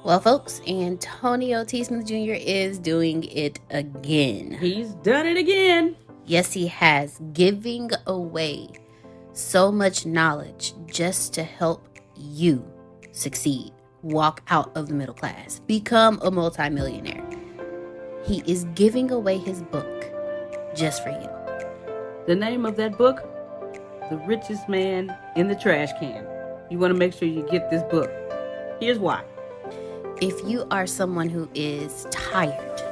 Well, folks, Antonio T. Smith Jr. is doing it again. He's done it again. Yes, he has, giving away so much knowledge just to help you succeed, walk out of the middle class, become a multimillionaire. He is giving away his book just for you. The name of that book, The Richest Man in the Trash Can. You want to make sure you get this book. Here's why. If you are someone who is tired,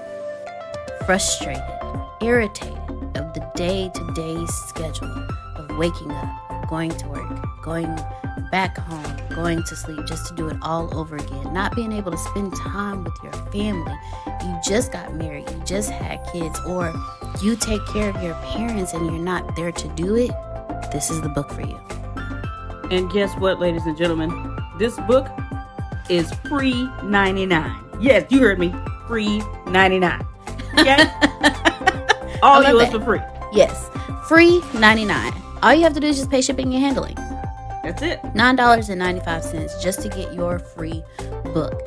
frustrated, irritated of the day-to-day schedule of waking up, going to work, going back home, going to sleep just to do it all over again, not being able to spend time with your family, you just got married, you just had kids, or you take care of your parents and you're not there to do it, this is the book for you. And guess what, ladies and gentlemen? This book is free 99. Yes, you heard me. Free 99. Okay? All yours for free. Yes, free 99. All you have to do is just pay shipping and handling. That's it. $9.95 just to get your free book.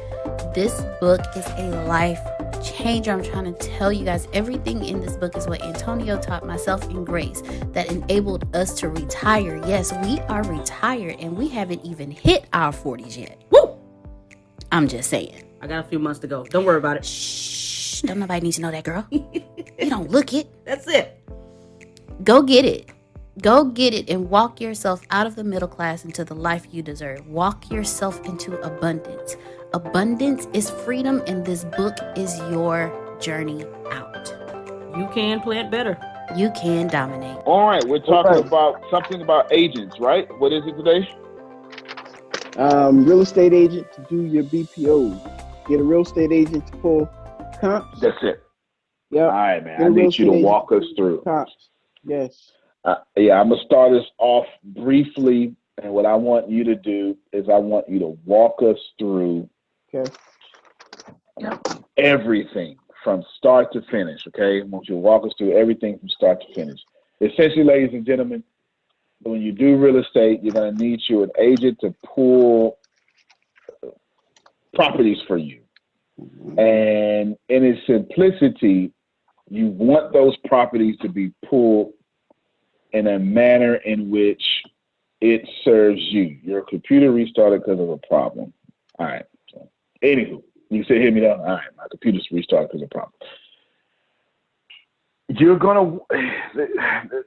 This book is a life changer. I'm trying to tell you guys, everything in this book is what Antonio taught myself and Grace that enabled us to retire. Yes, we are retired and we haven't even hit our 40s yet. Woo! I'm just saying. I got a few months to go. Don't worry about it. Shh. Don't nobody need to know that, girl. You don't look it. That's it. Go get it. Go get it and walk yourself out of the middle class into the life you deserve. Walk yourself into abundance. Abundance is freedom, and this book is your journey out. You can plant better. You can dominate. All right, we're talking about something about agents, right? What is it today? Real estate agent to do your BPOs. Get a real estate agent to pull comps. That's it. Yeah. All right, man. I need you to walk us through. Comps. Yes. Yeah, I'm going to start us off briefly. And what I want you to do is I want you to walk us through everything from start to finish, okay? I want you to walk us through everything from start to finish. Essentially, ladies and gentlemen, when you do real estate, you're going to need an agent to pull properties for you. And in its simplicity, you want those properties to be pulled in a manner in which it serves you. Your computer restarted because of a problem. All right. So, anywho, you say, hear me now? All right, my computer's restarted because of a problem. You're going to,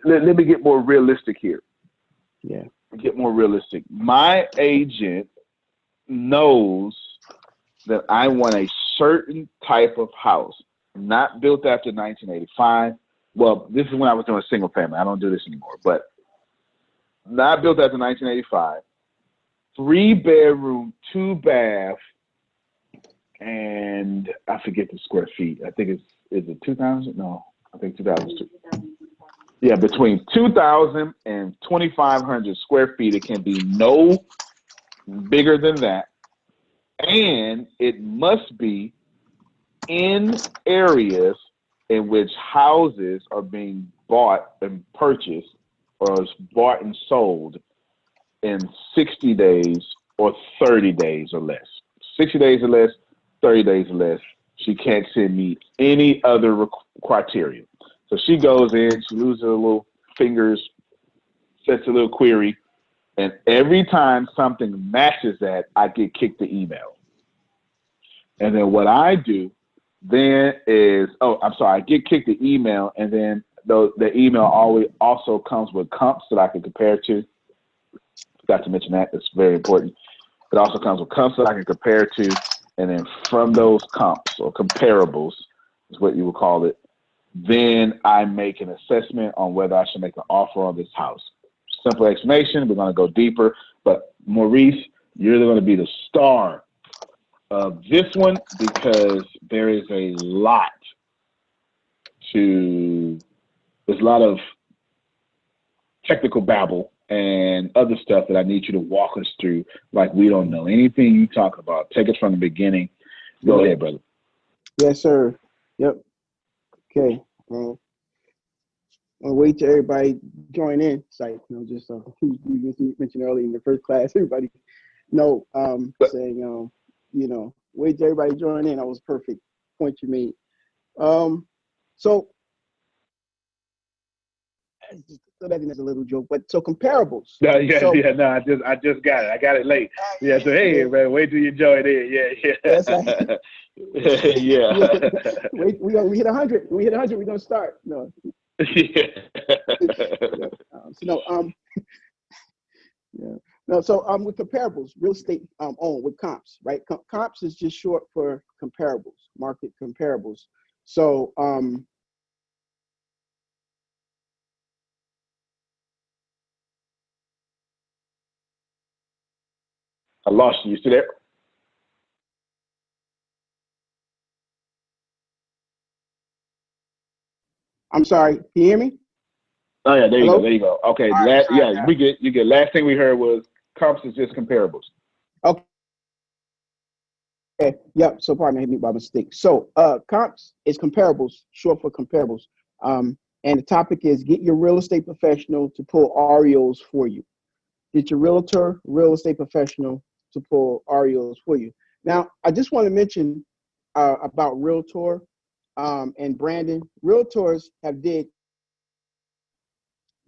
let me get more realistic here. Yeah. Get more realistic. My agent knows that I want a certain type of house, not built after 1985. Well, this is when I was doing single family. I don't do this anymore, but not built after 1985. 3-bedroom, 2-bath, and I forget the square feet. I think is it 2,000? No, I think 2,000. Yeah, between 2,000 and 2,500 square feet. It can be no bigger than that. And it must be in areas in which houses are being bought and purchased or is bought and sold in 60 days or 30 days or less. 60 days or less, 30 days or less. She can't send me any other criteria. So she goes in, she loses her little fingers, sets a little query, and every time something matches that, I get kicked the email. And then what I do then is, I get kicked the email, and then the email always also comes with comps that I can compare to. Forgot to mention that. It's very important. It also comes with comps that I can compare to, and then from those comps or comparables is what you would call it, then I make an assessment on whether I should make an offer on this house. Simple explanation. We're going to go deeper, but Maurice, you're going to be the star of this one because there's a lot of technical babble and other stuff that I need you to walk us through. Like we don't know anything you talk about. Take us from the beginning. Go ahead, brother. Yes, sir. Yep. Okay. I'll wait till everybody join in. Like, just we mentioned earlier in the first class, everybody saying, wait till everybody join in. That was a perfect point you made. So that is a little joke, but so comparables. No, yeah, so, yeah, no, I just got it. I got it late. Yeah, so hey, man, wait till you join in. Yeah. That's right. Yeah. Wait, we hit 100. We hit 100. We're gonna start. No. Yeah. Yeah. Yeah. No. So with comparables, real estate owned with comps, right? Comps is just short for comparables, market comparables. So I lost you. You still there? I'm sorry. Can you hear me? Oh yeah, there you Hello? go. There you go. Okay. All right, sorry, Yeah, we get you get. Last thing we heard was comps is just comparables. Okay. Yep. So pardon me, I hit me by mistake. So comps is comparables, short for comparables. And the topic is get your real estate professional to pull REOs for you. Get your realtor, real estate professional to pull REOs for you. Now, I just want to mention about Realtor and Brandon. Realtors have did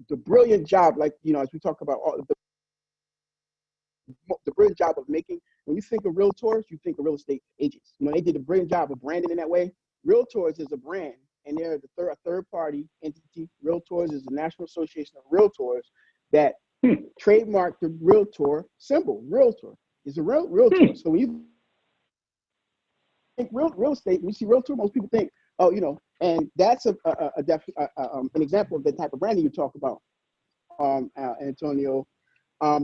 the brilliant job, like, as we talk about all the brilliant job of making, when you think of realtors, you think of real estate agents. They did a brilliant job of branding in that way. Realtors is a brand, and they're a third party entity. Realtors is the National Association of Realtors that trademarked the realtor symbol. Realtor is a realtor. So when you think real estate, when you see realtor, most people think, and that's an example of the type of branding you talk about, Antonio.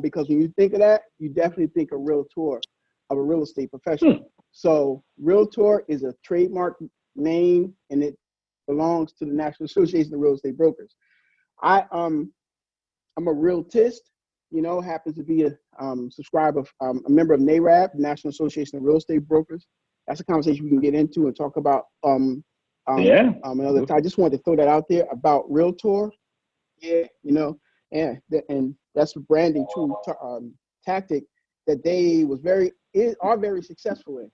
Because when you think of that, you definitely think of realtor, of a real estate professional. So Realtor is a trademark name, and it belongs to the National Association of Real Estate Brokers. I'm a realtist, happens to be a subscriber, a member of NAREB, National Association of Real Estate Brokers. That's a conversation we can get into and talk about another time. I just wanted to throw that out there about Realtor. Yeah, and that's a branding tool tactic that they are very successful in.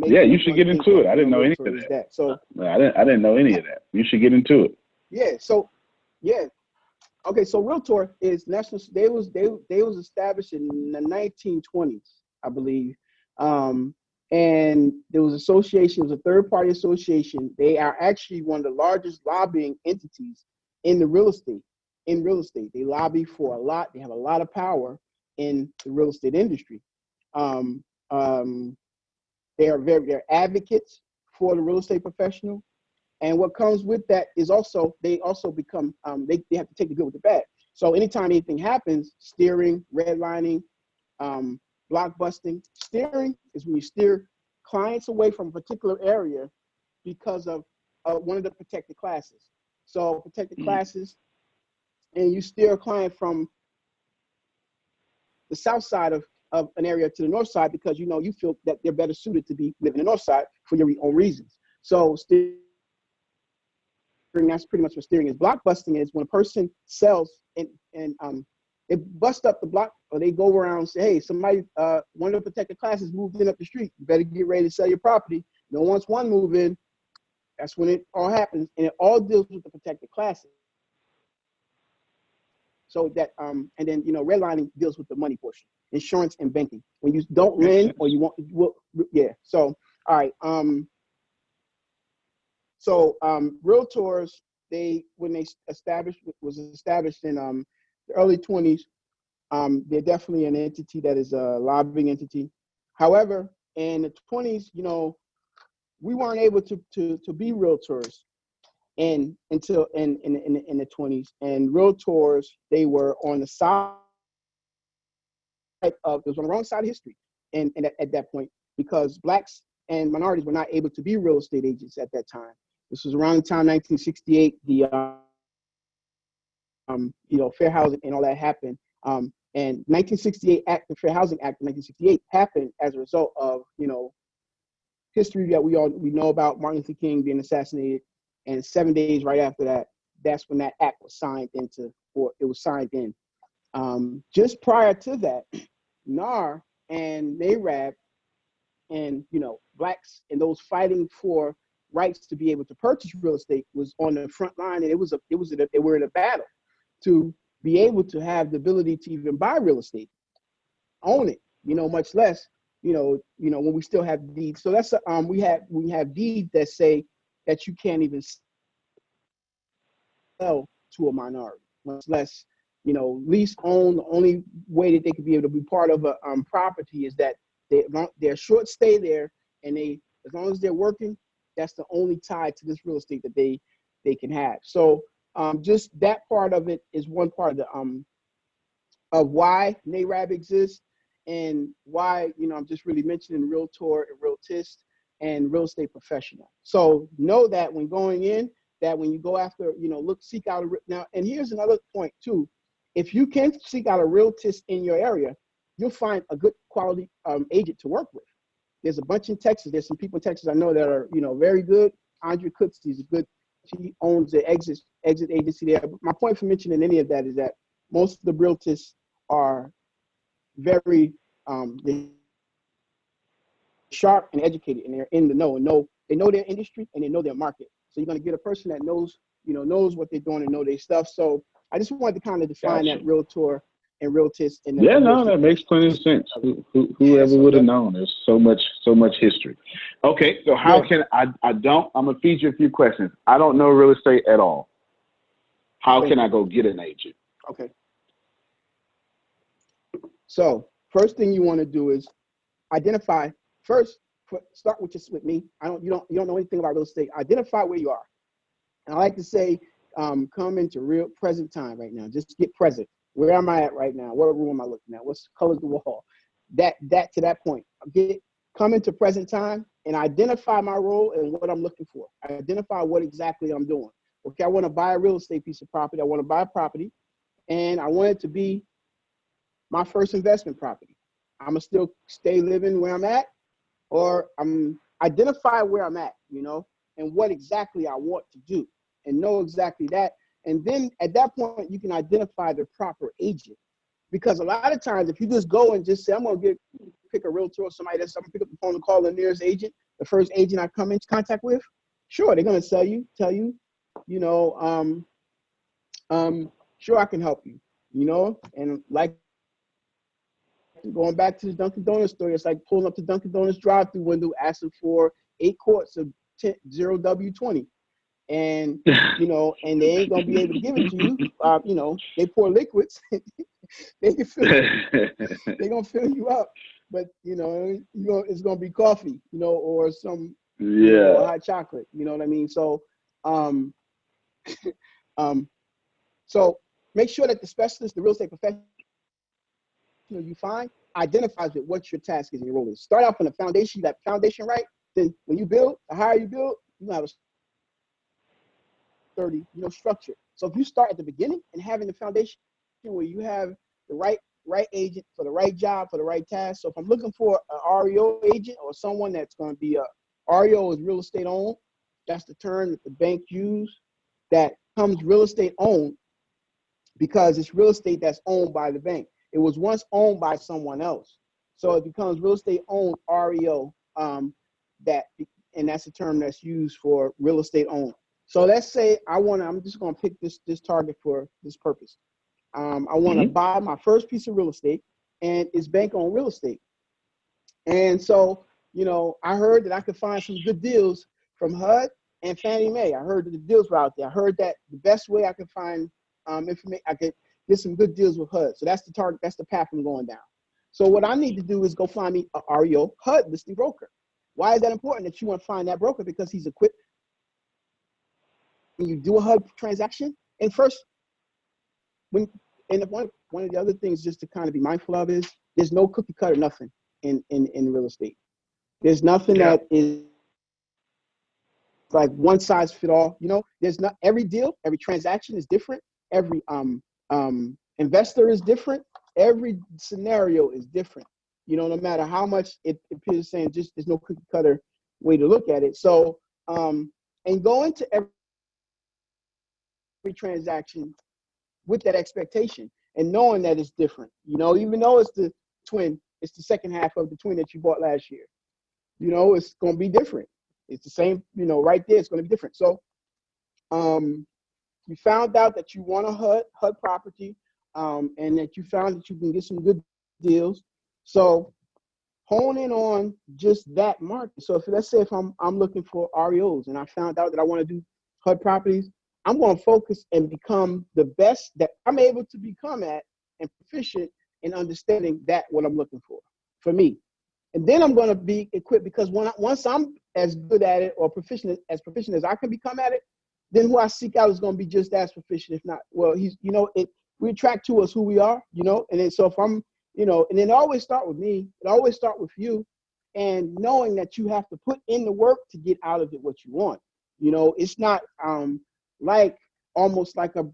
Yeah, you should get into it. I didn't know any of that. So I didn't know any of that. You should get into it. Yeah. So yeah. Okay. So Realtor is national. They was established in the 1920s, I believe. And there was association. It was a third party association. They are actually one of the largest lobbying entities in the real estate. They lobby for a lot. They have a lot of power in the real estate industry. They're advocates for the real estate professional. And what comes with that is they also become, they have to take the good with the bad. So anytime anything happens, steering, redlining, blockbusting. Steering is when you steer clients away from a particular area because of one of the protected classes. So protected classes, and you steer a client from the south side of an area to the north side because you feel that they're better suited to be living in the north side for your own reasons. So steering, that's pretty much what steering is. Blockbusting is when a person sells and they bust up the block, or they go around and say, hey, somebody, one of the protected classes moved in up the street. You better get ready to sell your property. Once one move in, that's when it all happens, and it all deals with the protected classes. So that, and then, redlining deals with the money portion, insurance and banking. When you don't lend or you want, yeah. So, all right. Realtors, when they was established in the early 20s, they're definitely an entity that is a lobbying entity. However, in the 20s, we weren't able to be realtors until in the 20s, and realtors, they were on the side it was on the wrong side of history, and at that point, because blacks and minorities were not able to be real estate agents at that time. This was around the time 1968, the Fair Housing and all that happened. And 1968 Act, the Fair Housing Act of 1968 happened as a result of history that we know about, Martin Luther King being assassinated, and 7 days right after that, that's when that act was signed into, or it was signed in. Just prior to that, NAR and NAREB and blacks and those fighting for rights to be able to purchase real estate was on the front line, and they were in a battle to be able to have the ability to even buy real estate, own it, much less, when we still have deeds. So that's we have deeds that say that you can't even sell to a minority, much less, lease own. The only way that they could be able to be part of a property is that they're short stay there, and as long as they're working, that's the only tie to this real estate that they can have. So just that part of it is one part of the of why NARAB exists, and why I'm just really mentioning Realtor and Realtist and real estate professional. So know that when going in, that when you go after, seek out now. And here's another point too: if you can seek out a realtist in your area, you'll find a good quality agent to work with. There's a bunch in Texas. There's some people in Texas I know that are, very good. Andrea Cooks, she's a good. She owns the exit agency there. But my point for mentioning any of that is that most of the realtors are very they're sharp and educated, and they're in the know, and they know their industry and they know their market. So you're going to get a person that knows what they're doing and know their stuff. So I just wanted to kind of define that realtor and realtist. And that makes plenty of sense. Whoever would have known? There's so much history. Okay, so how can I'm gonna feed you a few questions. I don't know real estate at all. How can I go get an agent? Okay. So first thing you want to do is identify first. Start with me. You don't know anything about real estate. Identify where you are. And I like to say, come into real present time right now. Just get present. Where am I at right now? What room am I looking at? What's the color of the wall? That to that point. Come into present time and identify my role and what I'm looking for. Identify what exactly I'm doing. Okay, I want to buy a real estate piece of property. I want to buy a property, and I want it to be my first investment property. I'm gonna still stay living where I'm at, or identify where I'm at, and what exactly I want to do, and know exactly that. And then at that point, you can identify the proper agent. Because a lot of times, if you just go and just say, I'm going to pick a realtor or somebody that's going to pick up the phone and call the nearest agent, the first agent I come into contact with, sure, they're going to tell you, sure, I can help you, and like going back to the Dunkin' Donuts story, it's like pulling up the Dunkin' Donuts drive-through window, asking for 8 quarts of 0W20. And, and they ain't going to be able to give it to you. They pour liquids. They're going to fill you up. But, it's going to be coffee, or some hot chocolate. You know what I mean? So, so make sure that the specialist, the real estate professional you find, identifies with what your task is and your role is. Start out from the foundation, that foundation right. Then when you build, the higher you build, you have a sturdy, structure. So if you start at the beginning and having the foundation where you have the right agent for the right job, for the right task. So if I'm looking for an REO agent or someone that's going to be REO is real estate owned. That's the term that the bank use. That comes real estate owned because it's real estate that's owned by the bank. It was once owned by someone else. So it becomes real estate owned REO, and that's a term that's used for real estate owned. So let's say I'm just going to pick this target for this purpose. I want to buy my first piece of real estate, and it's bank-owned real estate. And so, I heard that I could find some good deals from HUD and Fannie Mae. I heard that the deals were out there. I heard that the best way I could find information, I could get some good deals with HUD. So that's the target. That's the path I'm going down. So what I need to do is go find me a REO HUD listing broker. Why is that important that you want to find that broker? Because he's equipped. When you do a HUD transaction, and first, one of the other things just to kind of be mindful of is there's no cookie cutter nothing in real estate. There's nothing that is like one size fit all. There's not every deal, every transaction is different. Every investor is different. Every scenario is different. No matter how much it appears saying just there's no cookie cutter way to look at it. So and go into every transaction with that expectation and knowing that it's different, even though it's the twin, it's the second half of the twin that you bought last year. it's going to be different. It's the same, right there. It's going to be different. So, you found out that you want a HUD property, and that you found that you can get some good deals. So hone in on just that market. So let's say if I'm looking for REOs and I found out that I want to do HUD properties, I'm going to focus and become the best that I'm able to become at and proficient in understanding that what I'm looking for me. And then I'm going to be equipped, because once I'm as good at it or proficient as I can become at it, then who I seek out is going to be just as proficient, if not. Well, we attract to us who we are, and then so if I'm, and then always start with me. It always start with you, and knowing that you have to put in the work to get out of it what you want. It's not like almost like a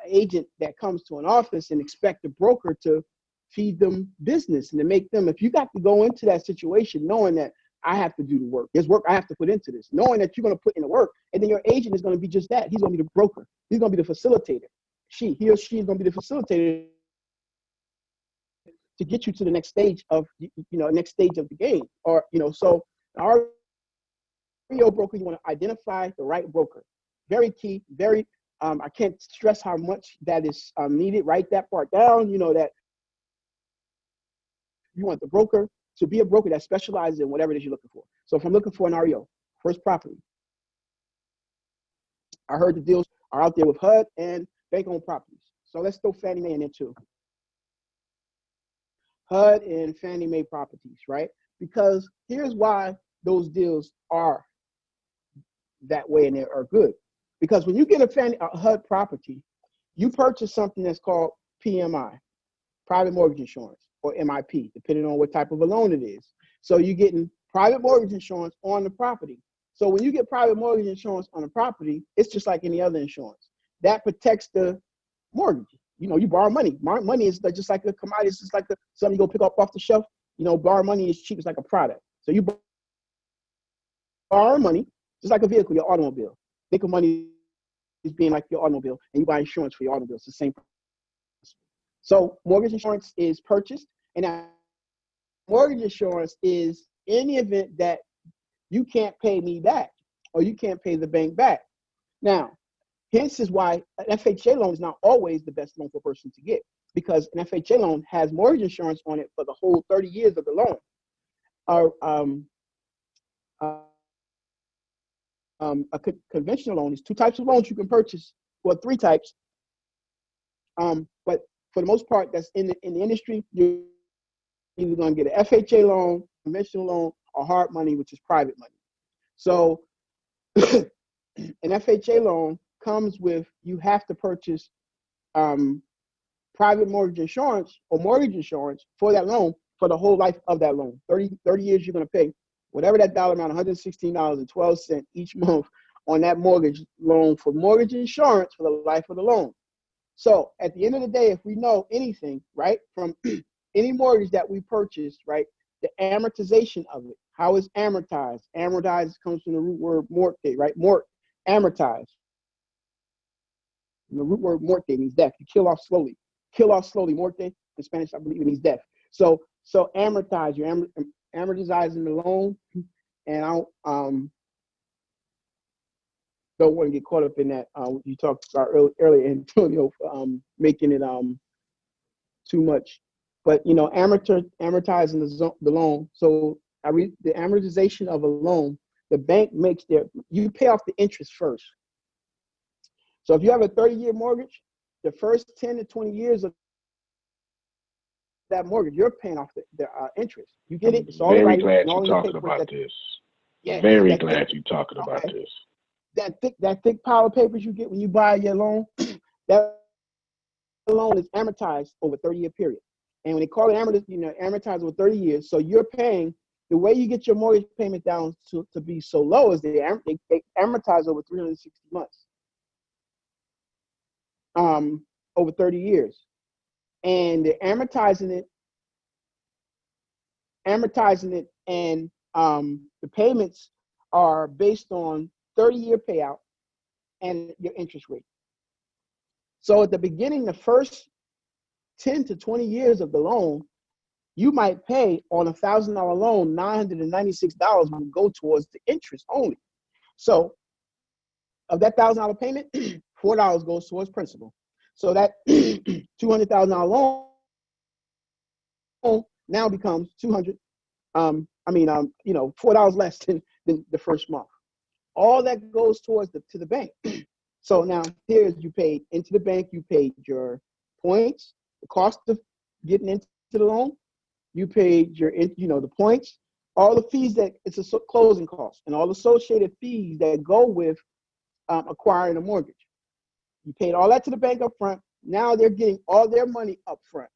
agent that comes to an office and expect the broker to feed them business and to make them. If you got to go into that situation knowing that I have to do the work, there's work I have to put into this, knowing that you're going to put in the work, and then your agent is going to be just that. He's going to be the broker. He's going to be the facilitator. He or she is going to be the facilitator to get you to the next stage of the game. Or so our REO broker, you want to identify the right broker. Very key. Very I can't stress how much that is needed. Write that part down. That you want the broker to be a broker that specializes in whatever it is you're looking for. So if I'm looking for an REO, first property, I heard the deals are out there with HUD and bank-owned properties. So let's throw Fannie Mae in there too. HUD and Fannie Mae properties, right? Because here's why those deals are that way and they are good. Because when you get a HUD property, you purchase something that's called PMI, private mortgage insurance, or MIP, depending on what type of a loan it is. So you're getting private mortgage insurance on the property. So when you get private mortgage insurance on a property, it's just like any other insurance. That protects the mortgage. You borrow money. Money is just like a commodity. It's just like something you go pick up off the shelf. Borrow money is cheap. It's like a product. So you borrow money, just like a vehicle, your automobile. Think of money as being like your automobile, and you buy insurance for your automobile. It's the same. So mortgage insurance is purchased, and that mortgage insurance is in the event that you can't pay me back or you can't pay the bank back. Now, hence is why an FHA loan is not always the best loan for a person to get, because an FHA loan has mortgage insurance on it for the whole 30 years of the loan. A conventional loan is two types of loans you can purchase, well, three types. But for the most part, that's in the industry, you're either going to get an FHA loan, conventional loan, or hard money, which is private money. So an FHA loan comes with, you have to purchase private mortgage insurance or mortgage insurance for that loan for the whole life of that loan. 30 years, you're going to pay whatever that dollar amount, $116.12 each month on that mortgage loan for mortgage insurance for the life of the loan. So at the end of the day, if we know anything, right, from any mortgage that we purchase, right, the amortization of it, how it's amortized. Amortized comes from the root word morte, right? Amortized. And the root word morte means death. You kill off slowly. Kill off slowly. Morte in Spanish, I believe it means death. So amortize. You're amortizing the loan, and I don't want to get caught up in that. You talked about earlier, Antonio, making it too much. But amortizing the loan. So the amortization of a loan, the bank makes you pay off the interest first. So if you have a 30-year mortgage, the first 10 to 20 years of that mortgage, you're paying off the interest. You get it. It's all very right. Glad you're talking about this. Yeah, very glad you're talking about this. That thick pile of papers you get when you buy your loan, that loan is amortized over a 30-year period. And when they call it amortized over 30 years, so you're paying, the way you get your mortgage payment down to be so low is they amortize over 360 months, over 30 years. And they're amortizing it, and the payments are based on 30-year payout and your interest rate. So at the beginning, the first 10 to 20 years of the loan, you might pay on a $1,000 loan, $996 will go towards the interest only. So of that $1,000 payment, $4 goes towards principal. So that $200,000 loan now becomes $200. $4 less than the first month. All that goes towards to the bank. So now here's, you paid into the bank, you paid your points, the cost of getting into the loan, you paid your, the points, all the fees that it's a closing cost, and all associated fees that go with acquiring a mortgage. You paid all that to the bank up front. Now they're getting all their money up front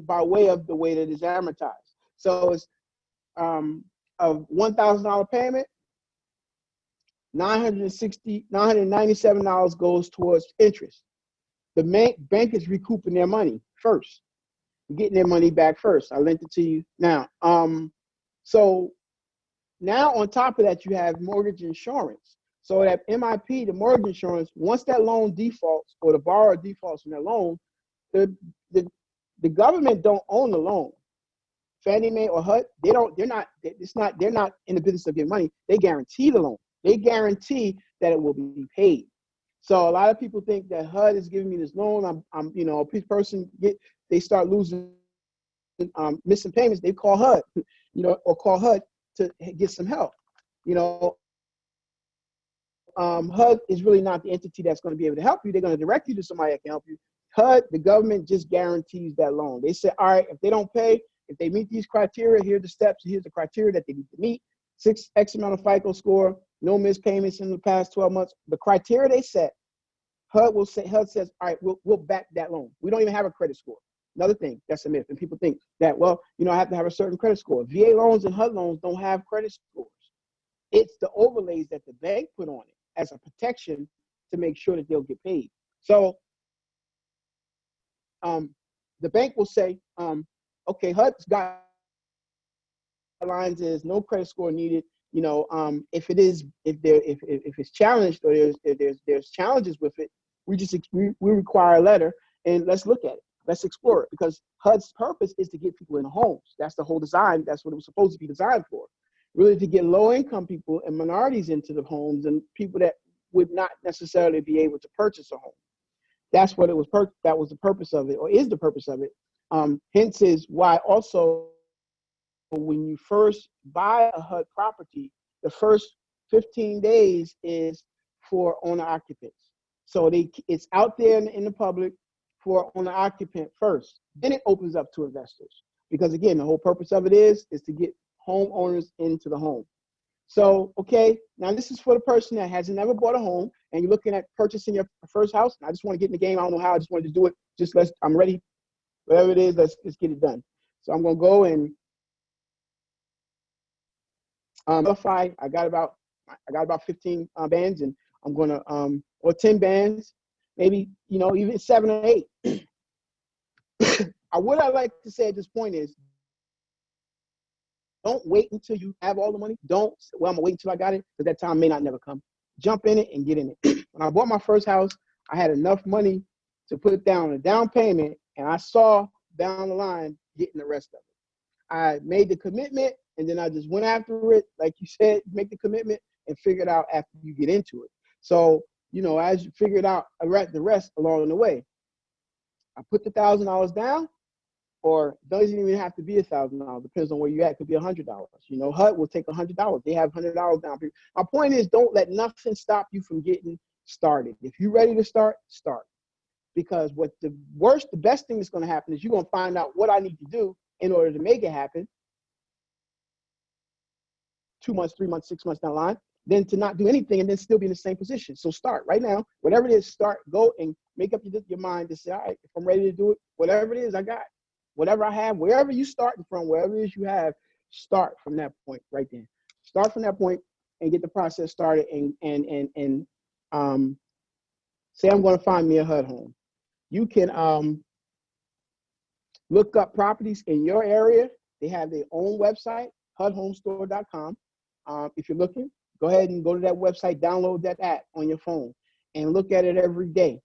by way of the way that it's amortized. So it's a $1,000 payment, $997 goes towards interest. The bank is recouping their money first, getting their money back first. I lent it to you now. So now on top of that, you have mortgage insurance. So that MIP, the mortgage insurance, once that loan defaults or the borrower defaults on their loan, the government don't own the loan. Fannie Mae or HUD, they're not in the business of getting money. They guarantee the loan. They guarantee that it will be paid. So a lot of people think that HUD is giving me this loan. A person they start losing, missing payments. They call HUD, or call HUD to get some help. HUD is really not the entity that's going to be able to help you. They're going to direct you to somebody that can help you. HUD, the government, just guarantees that loan. They say, all right, if they don't pay, if they meet these criteria, here are the steps, here's the criteria that they need to meet. X amount of FICO score, no missed payments in the past 12 months. The criteria they set, HUD says, all right, we'll back that loan. We don't even have a credit score. Another thing, that's a myth. And people think that, I have to have a certain credit score. VA loans and HUD loans don't have credit scores. It's the overlays that the bank put on it as a protection to make sure that they'll get paid. So the bank will say, okay, HUD's guidelines is no credit score needed. If it's challenged or there's challenges with it, we require a letter and let's look at it. Let's explore it, because HUD's purpose is to get people in homes. That's the whole design. That's what it was supposed to be designed for. Really, to get low-income people and minorities into the homes and people that would not necessarily be able to purchase a home. That's what it was. That was the purpose of it, or is the purpose of it. Hence is why also when you first buy a HUD property, the first 15 days is for owner-occupants. So it's out there in the public for owner-occupant first. Then it opens up to investors. Because again, the whole purpose of it is to get homeowners into the home. So, okay, now this is for the person that has never bought a home and you're looking at purchasing your first house. I just want to get in the game. I don't know how. I just wanted to do it. I'm ready. Whatever it is, let's get it done. So I'm going to go and qualify. I got about 15 bands, and I'm going to, or 10 bands, maybe, even 7 or 8. What I like to say at this point is, don't wait until you have all the money. I'm going to wait until I got it, because that time may not never come. Jump in it and get in it. When I bought my first house, I had enough money to put down a down payment, and I saw down the line getting the rest of it. I made the commitment, and then I just went after it. Like you said, make the commitment and figure it out after you get into it. So, as you figure it out, the rest along the way. I put the $1,000 down, or doesn't even have to be $1,000. Depends on where you're at. It could be $100. HUD will take $100. They have $100 down. My point is, don't let nothing stop you from getting started. If you're ready to start, start. Because the best thing that's going to happen is you're going to find out what I need to do in order to make it happen 2 months, 3 months, 6 months down the line, than to not do anything and then still be in the same position. So start right now. Whatever it is, start, go and make up your mind to say, all right, if I'm ready to do it, whatever it is I got, whatever I have, wherever you're starting from, wherever it is you have, start from that point right there. Start from that point and get the process started and say, I'm going to find me a HUD home. You can look up properties in your area. They have their own website, hudhomestore.com. If you're looking, go ahead and go to that website, download that app on your phone, and look at it every day.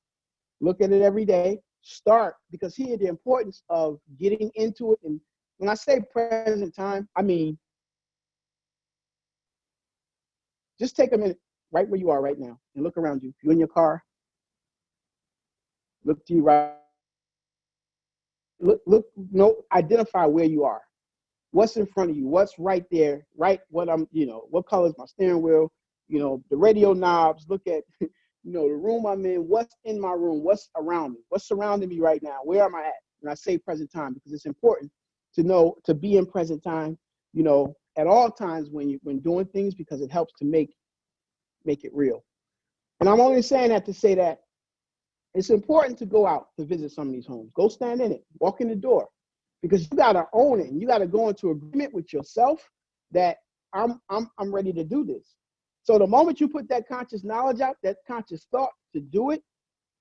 Look at it every day. Start, because here the importance of getting into it and When I say present time, I mean, just take a minute right where you are right now and look around you. If you're in your car, look to your right. Look, no, identify where you are. What's in front of you? What's right there? Right? What color is my steering wheel? The radio knobs. Look at, the room I'm in. What's in my room? What's around me? What's surrounding me right now? Where am I at? And I say present time because it's important to know to be in present time, at all times when doing things, because it helps to make it real. And I'm only saying that to say that it's important to go out to visit some of these homes. Go stand in it, walk in the door, because you gotta own it and you gotta go into agreement with yourself that I'm ready to do this. So the moment you put that conscious knowledge out, that conscious thought to do it,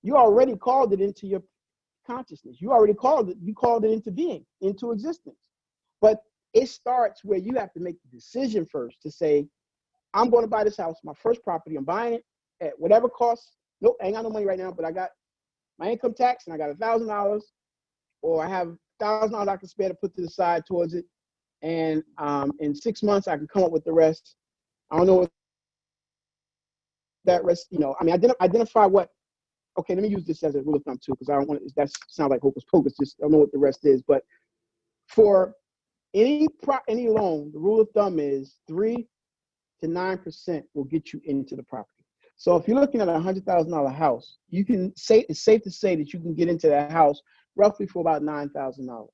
you already called it into your consciousness. You already called it into being, into existence. But it starts where you have to make the decision first to say, I'm going to buy this house, my first property. I'm buying it at whatever cost. Nope, I ain't got no money right now, but I got my income tax and I got $1,000, or I have $1,000 I can spare to put to the side towards it. And in 6 months, I can come up with the rest. I don't know what that rest, identify what, okay, let me use this as a rule of thumb too, because I don't want that sound like hocus pocus. Just I don't know what the rest is. But for any loan, the rule of thumb is 3 to 9% will get you into the property. So if you're looking at a $100,000 house, it's safe to say that you can get into that house roughly for about $9,000.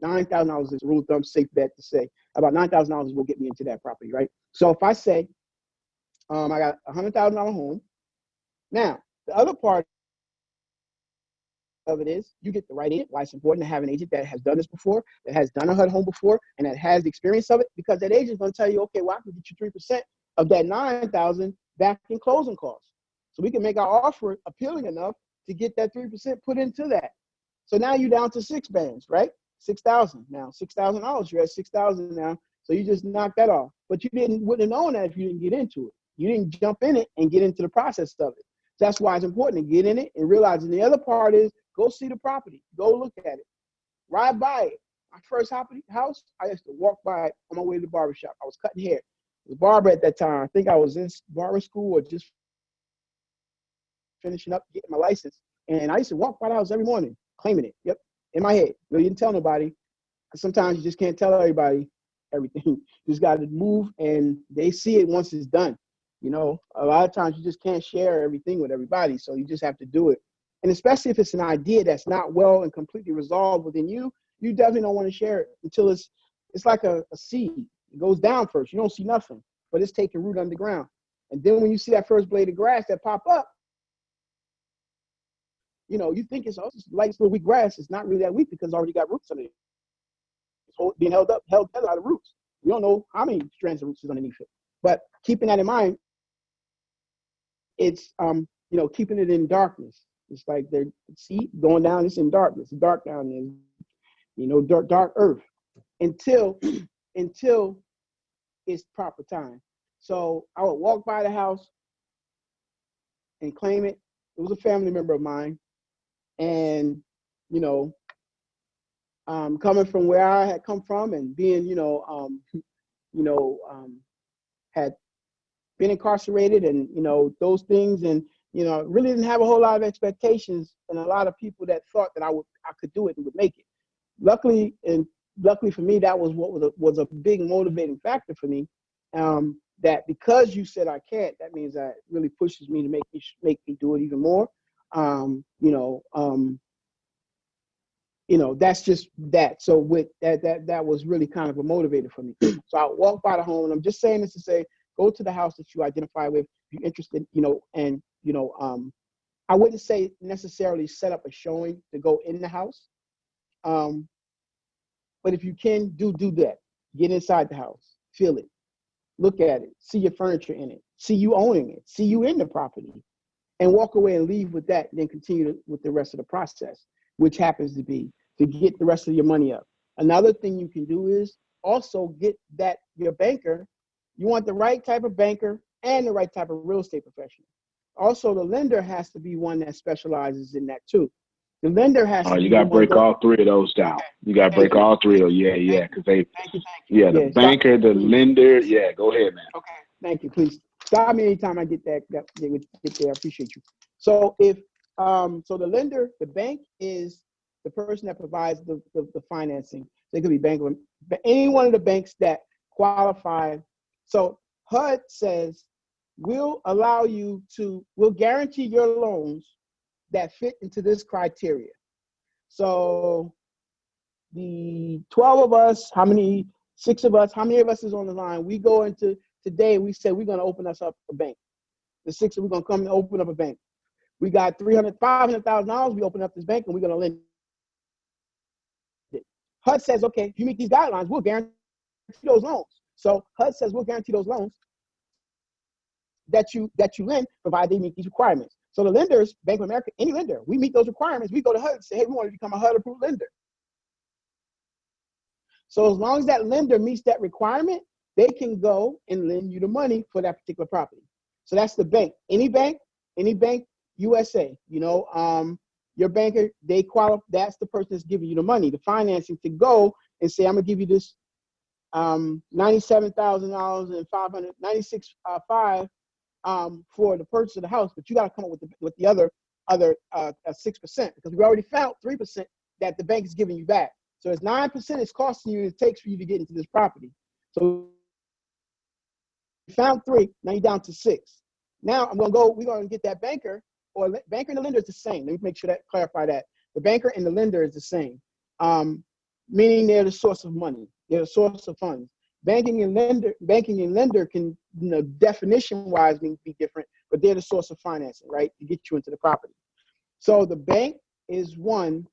$9,000 is a rule of thumb, safe bet to say. About $9,000 will get me into that property, right? So if I say I got a $100,000 home, now the other part of it is you get the right agent. Why it's important to have an agent that has done this before, that has done a HUD home before, and that has the experience of it, because that agent is going to tell you, okay, well, I can get you 3% of that $9,000 back in closing costs. So we can make our offer appealing enough to get that 3% put into that. So now you're down to 6 bands, right? 6,000 now, $6,000. You're at 6,000 now. So you just knocked that off. But you wouldn't have known that if you didn't get into it. You didn't jump in it and get into the process of it. So that's why it's important to get in it and realize. And the other part is go see the property. Go look at it. Ride by it. My first house, I used to walk by it on my way to the barbershop. I was cutting hair. I was a barber at that time. I think I was in barber school or just finishing up getting my license. And I used to walk by the house every morning, claiming it. Yep, in my head. Really didn't tell nobody. Because sometimes you just can't tell everybody everything. You just got to move, and they see it once it's done. A lot of times you just can't share everything with everybody. So you just have to do it. And especially if it's an idea that's not well and completely resolved within you, you definitely don't want to share it until it's like a seed. It goes down first. You don't see nothing, but it's taking root underground. And then when you see that first blade of grass that pop up, you think it's light, little weak grass. It's not really that weak because it's already got roots underneath it. It's being held together out of roots. You don't know how many strands of roots is underneath it. But keeping that in mind, it's keeping it in darkness. It's like they're going down. It's in darkness. It's dark down there. Dark earth until it's proper time. So I would walk by the house and claim it. It was a family member of mine, and coming from where I had come from and being had been incarcerated and those things, and really didn't have a whole lot of expectations, and a lot of people that thought that I could do it and would make it. Luckily for me, that was what was a big motivating factor for me. That because you said I can't, that means that really pushes me to make me do it even more. That's just that. So with that was really kind of a motivator for me. So I walk by the home, and I'm just saying this to say, go to the house that you identify with, if you're interested, and I wouldn't say necessarily set up a showing to go in the house. But if you can, do that. Get inside the house, feel it, look at it, see your furniture in it, see you owning it, see you in the property, and walk away and leave with that, and then continue with the rest of the process, which happens to be to get the rest of your money up. Another thing you can do is also get your banker. You want the right type of banker and the right type of real estate professional. Also, the lender has to be one that specializes in that too. The lender has Oh, to you be got the to one break go. all three of those down. You got to Thank break you. all three of those. Yeah, because they, Thank you. yeah, the Yeah, banker, the please. lender. Yeah, go ahead, man. Okay, thank you. Please stop me anytime I get that get there. I appreciate you. So if so the lender, the bank is the person that provides the financing. So it could be bank, any one of the banks that qualify. So HUD says we'll guarantee your loans that fit into this criteria. So the 12 of us, six of us, how many of us is on the line? We go into today, we say we're going to open us up a bank. The six, we're going to come and open up a bank. We got $500,000. We open up this bank and we're going to lend it. HUD says, okay, if you meet these guidelines, we'll guarantee those loans. So HUD says we'll guarantee those loans that you lend, provided they meet these requirements. So the lenders, Bank of America, any lender, we meet those requirements. We go to HUD and say, hey, we want to become a HUD approved lender. So as long as that lender meets that requirement, they can go and lend you the money for that particular property. So that's the bank. Any bank, USA. Your banker, they qualify. That's the person that's giving you the money, the financing to go and say, I'm gonna give you this $97,000 and $596,500 for the purchase of the house, but you got to come up with the other 6% because we already found 3% that the bank is giving you back. So it's 9% it's costing you, it takes for you to get into this property. So you found 3, now you're down to 6. Now we're going to get that banker, or banker and the lender is the same. Let me make sure that clarify that. The banker and the lender is the same, meaning they're the source of money. They're the source of funds. Banking and lender can, definition-wise be different, but they're the source of financing, right, to get you into the property. So the bank is one,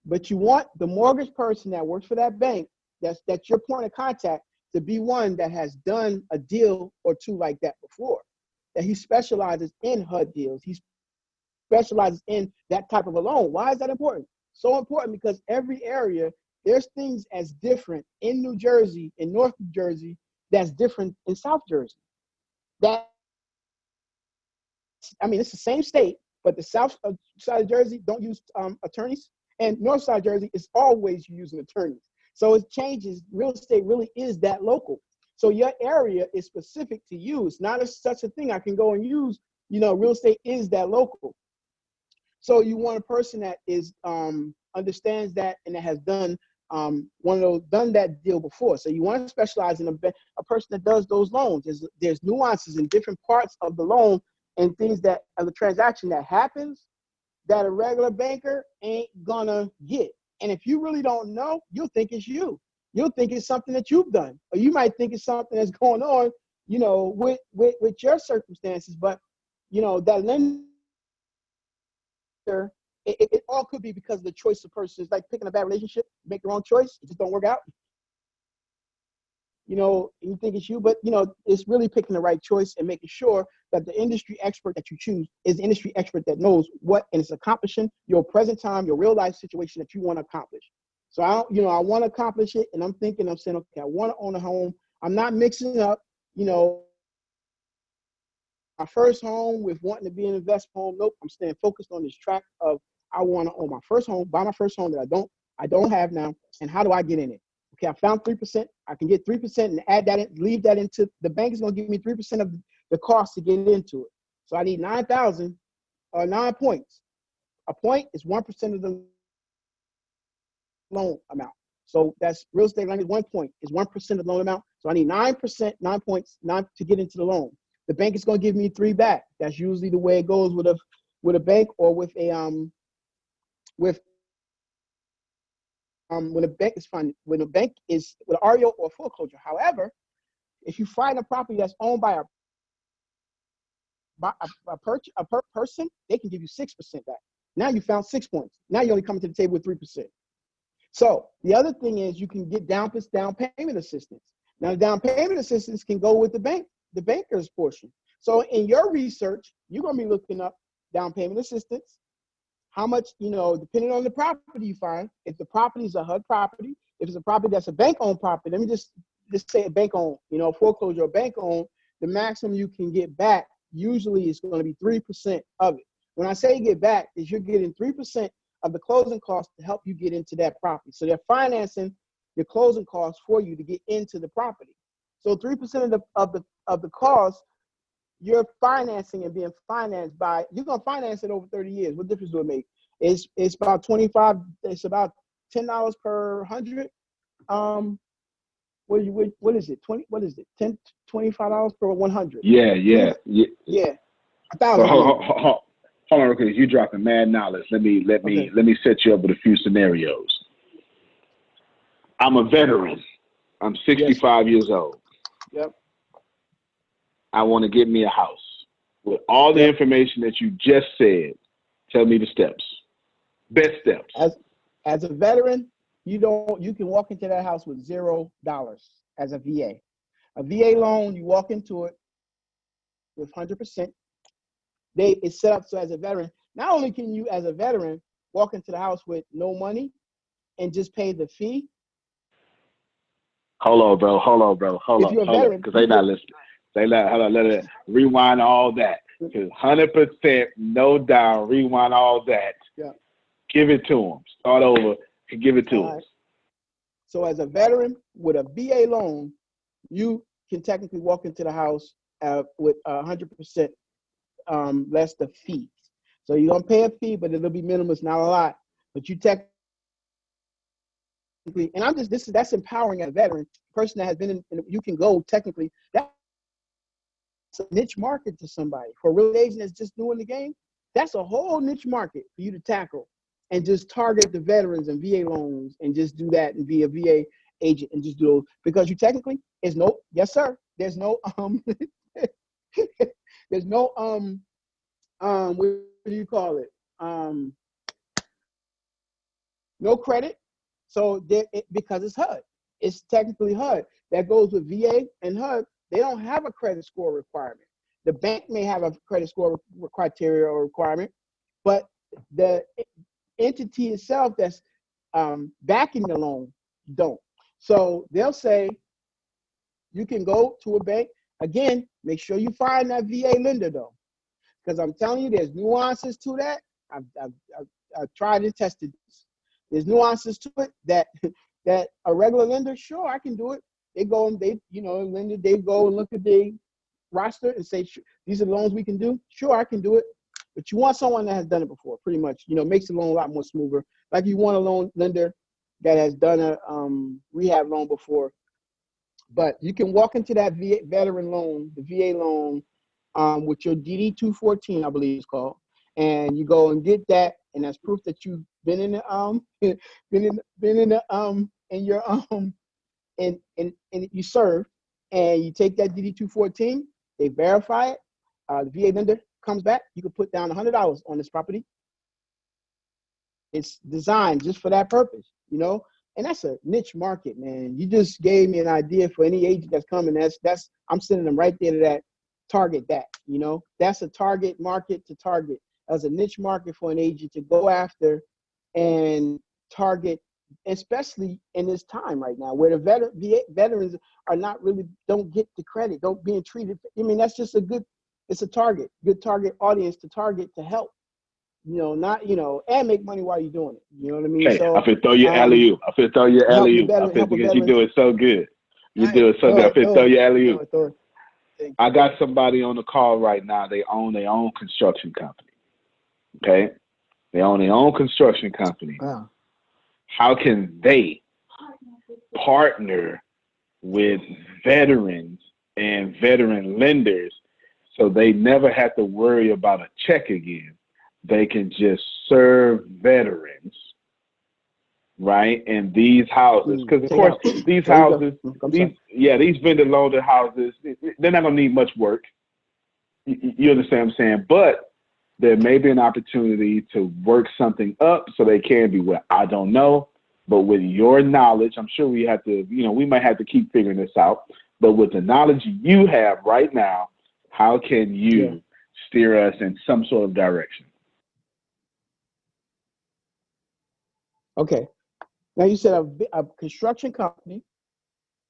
but you want the mortgage person that works for that bank, that's your point of contact, to be one that has done a deal or two like that before, that he specializes in HUD deals. He specializes in that type of a loan. Why is that important? So important because every area, there's things as different in New Jersey, in North New Jersey, that's different in South Jersey. It's the same state, but the south side of Jersey don't use attorneys, and north side of Jersey is always using attorneys. So it changes. Real estate really is that local. So your area is specific to you. It's not such a thing I can go and use. Real estate is that local. So you want a person that is understands that and that has done done that deal before. So you want to specialize in a person that does those loans. There's nuances in different parts of the loan and things that of the transaction that happens that a regular banker ain't gonna get. And if you really don't know, you'll think it's you. You'll think it's something that you've done, or you might think it's something that's going on, with your circumstances. But that lender, it all could be because of the choice of person. It's like picking a bad relationship. You make the wrong choice, it just don't work out. You think it's you, but it's really picking the right choice and making sure that the industry expert that you choose is the industry expert that knows what and is accomplishing your present time, your real life situation that you want to accomplish. So I want to accomplish it, and I'm saying, okay, I want to own a home. I'm not mixing up, my first home with wanting to be an investment home. Nope, I'm staying focused on this track of I want to own my first home, buy my first home that I don't have now, and how do I get in it? Okay, I found 3%. I can get 3% and add that in, leave that into the bank is going to give me 3% of the cost to get into it. So I need 9,000 or 9 points. A point is 1% of the loan amount. So that's real estate lending. 1 point is 1% of the loan amount. So I need 9%, 9 points, 9 to get into the loan. The bank is going to give me 3 back. That's usually the way it goes with a bank or with a when a bank is funded, when a bank is with an REO or foreclosure. However, if you find a property that's owned by a person, they can give you 6% back. Now you found 6 points. Now you're only coming to the table with 3%. So the other thing is you can get down payment assistance. Now the down payment assistance can go with the banker's portion. So in your research, you're going to be looking up down payment assistance. How much, depending on the property you find, if the property is a HUD property, if it's a property that's a bank-owned property, let me just say a bank-owned, foreclosure or bank-owned, the maximum you can get back usually is going to be 3% of it. When I say get back, is you're getting 3% of the closing costs to help you get into that property. So they're financing your closing costs for you to get into the property. So 3% of the cost, you're financing and being financed by, you're gonna finance it over 30 years. What difference do it make? It's about 25. It's about $10 per 100. What is it? 20? What is it? $25 per 100. Yeah. 1,000. So hold on real quick. You dropping mad knowledge. Let me set you up with a few scenarios. I'm a veteran. I'm 65 years old. Yep. I want to get me a house. With all the information that you just said, tell me the steps. Best steps. As a veteran, you can walk into that house with $0 as a VA. A VA loan, you walk into it with 100%. It's set up so as a veteran, not only can you as a veteran walk into the house with no money and just pay the fee. Hold on, bro. Because they not listening. Hold on, let it rewind all that. 100%, no down, rewind all that. Yeah. Give it to them. Start over and give it to them. So as a veteran with a VA loan, you can technically walk into the house with 100% less the fee. So you're gonna pay a fee, but it'll be minimal. It's not a lot, but you technically, and that's empowering as a veteran person that has been in. You can go technically. That's a niche market to somebody. For a real estate agent that's just doing the game, that's a whole niche market for you to tackle and just target the veterans and VA loans and just do that and be a VA agent and just do those, because you technically there's no there's no there's no what do you call it, no credit. So because it's HUD, it's technically HUD. That goes with VA and HUD. They don't have a credit score requirement. The bank may have a credit score criteria or requirement, but the entity itself that's backing the loan don't. So they'll say you can go to a bank. Again, make sure you find that VA lender though, because I'm telling you, there's nuances to that. I've tried and tested this. There's nuances to it that a regular lender, sure, I can do it. They go and they go and look at the roster and say, these are the loans we can do. Sure, I can do it. But you want someone that has done it before, pretty much. Makes the loan a lot more smoother. Like you want a loan lender that has done a rehab loan before. But you can walk into that veteran loan, the VA loan, with your DD 214, I believe it's called, and you go and get that, and that's proof that you've been in the and you serve, and you take that DD 214, they verify it. The VA lender comes back. You can put down $100 on this property. It's designed just for that purpose, and that's a niche market, man. You just gave me an idea for any agent that's coming. That's I'm sending them right there to that target. That's a target market to target. As a niche market for an agent to go after and target, especially in this time right now where the veterans are not really, don't get the credit, don't being treated. That's just it's a good target audience to target to help, and make money while you're doing it. You know what I mean? Hey, So I feel throw your alley-oop. Because you do it so good. You do it so good. I feel throw your alley-oop. I got somebody on the call right now. They own their own construction company. Okay? They own their own construction company. Wow. How can they partner with veterans and veteran lenders so they never have to worry about a check again? They can just serve veterans, right? And these houses, because of course these houses, these vendor loaded houses, they're not gonna need much work. You understand what I'm saying? But there may be an opportunity to work something up so they can be well. I don't know, but with your knowledge, I'm sure we have to, we might have to keep figuring this out. But with the knowledge you have right now, how can you steer us in some sort of direction? Okay. Now you said a construction company,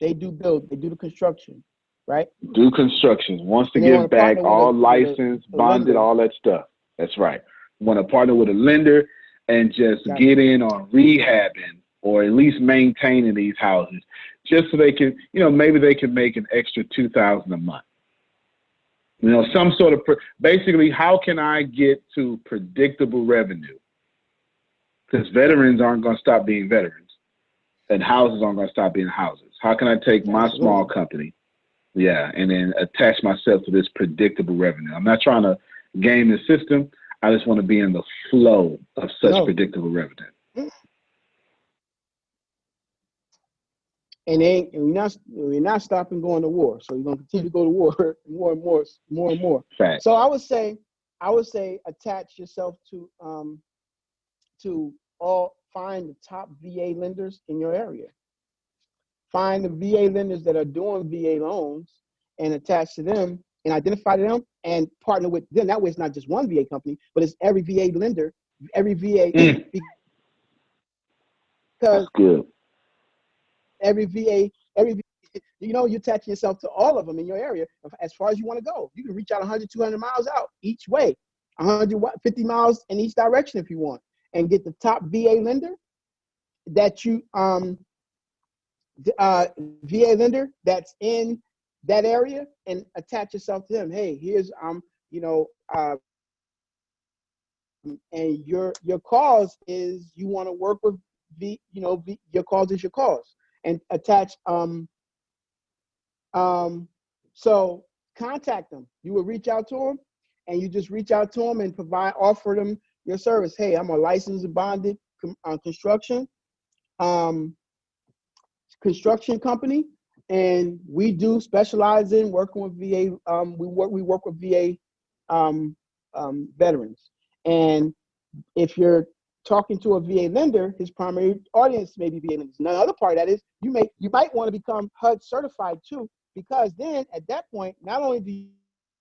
they do the construction, right? Do construction. Wants to give back all licensed, bonded, all that stuff. That's right. want to partner with a lender and just get in on rehabbing or at least maintaining these houses, just so they can, maybe they can make an extra $2,000 a month. Some sort of, basically, how can I get to predictable revenue? Because veterans aren't going to stop being veterans, and houses aren't going to stop being houses. How can I take my small company, and then attach myself to this predictable revenue? I'm not trying to game the system. I just want to be in the flow of such predictable revenue. And we're not stopping going to war. So we're gonna continue to go to war more and more. Fact. So I would say attach yourself to find the top VA lenders in your area. Find the VA lenders that are doing VA loans and attach to them and identify them and partner with them. That way it's not just one VA company, but it's every VA lender, every VA because that's good. Every VA, you attach yourself to all of them in your area as far as you want to go. You can reach out 100, 200 miles out each way, 150 miles in each direction if you want, and get the top VA lender that you VA lender that's in that area and attach yourself to them. Hey, here's and your cause is you want to work with your cause is your cause. And attach, so contact them. You will reach out to them, and you just reach out to them and offer them your service. Hey, I'm a licensed and bonded construction company, and we do specialize in working with VA. We work with VA veterans, and if you're talking to a VA lender, his primary audience may be VA lenders. Now, the other part of that is you might want to become HUD certified too, because then at that point, not only do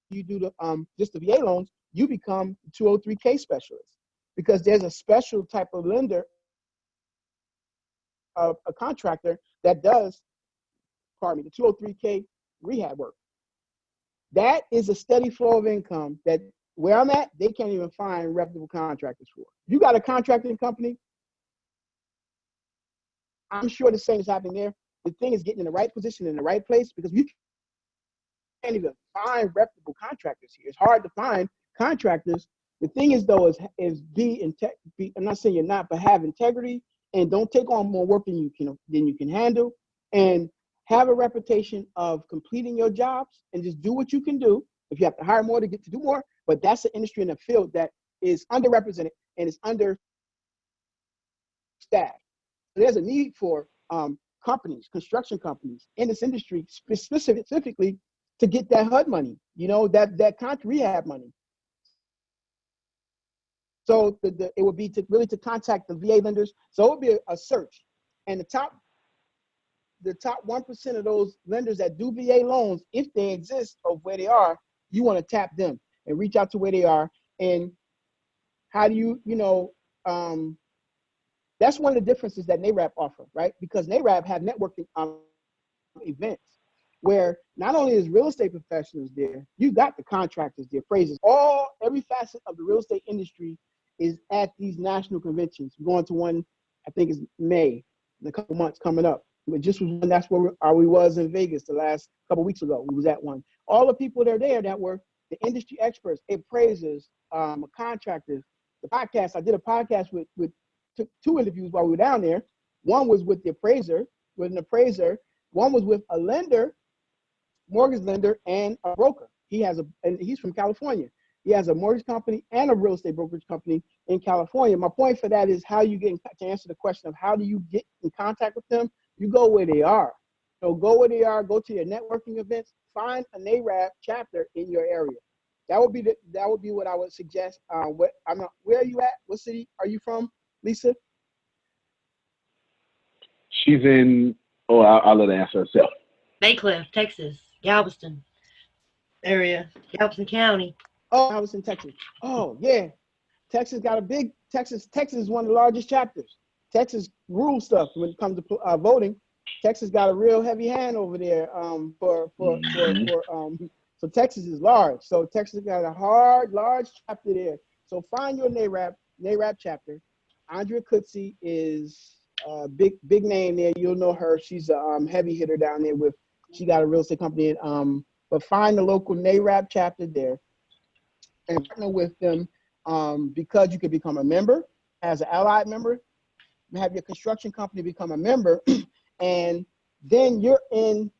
you do the just the VA loans, you become 203K specialist, because there's a special type of lender, a contractor that does, the 203K rehab work. That is a steady flow of income that where I'm at, they can't even find reputable contractors for. You got a contracting company, I'm sure the same is happening there. The thing is getting in the right position in the right place, because you can't even find reputable contractors here. It's hard to find contractors. The thing is though, is I'm not saying you're not, but have integrity and don't take on more work than you can handle, and have a reputation of completing your jobs and just do what you can do. If you have to hire more to get to do more, but that's an industry in a field that is underrepresented and is understaffed. There's a need for companies, construction companies in this industry specifically to get that HUD money, that rehab money. So it would be to contact the VA lenders. So it would be a search, and the top 1% of those lenders that do VA loans, if they exist of where they are, you want to tap them and reach out to where they are. And how do you, that's one of the differences that NAREP offer, right? Because NAREP have networking events where not only is real estate professionals there, you got the contractors, the appraisers, every facet of the real estate industry is at these national conventions. We're going to one, I think it's May, in a couple months coming up. But just was, that's where we was in Vegas the last couple weeks ago. We was at one. All the people that are there that were the industry experts, appraisers, contractors. The podcast, I did a podcast with took 2 interviews while we were down there. One was with an appraiser. One was with a lender, mortgage lender, and a broker. And he's from California. He has a mortgage company and a real estate brokerage company in California. My point for that is how you get to answer the question of how do you get in contact with them? You go where they are. So go where they are. Go to your networking events. Find a NAREP chapter in your area. That would be what I would suggest. Where are you at? What city are you from, Lisa? She's in. I'll let her answer herself. Baycliff, Texas, Galveston area, Galveston County. Oh, Galveston, Texas. Oh, yeah. Texas got a big Texas is one of the largest chapters. Texas rules stuff when it comes to voting. Texas got a real heavy hand over there so Texas is large. So Texas got a large chapter there. So find your NARAB chapter. Andrea Coetzee is a big name there. You'll know her. She's a heavy hitter down there she got a real estate company. But find the local NARAB chapter there and partner with them because you can become a member as an allied member, have your construction company become a member, and then you're in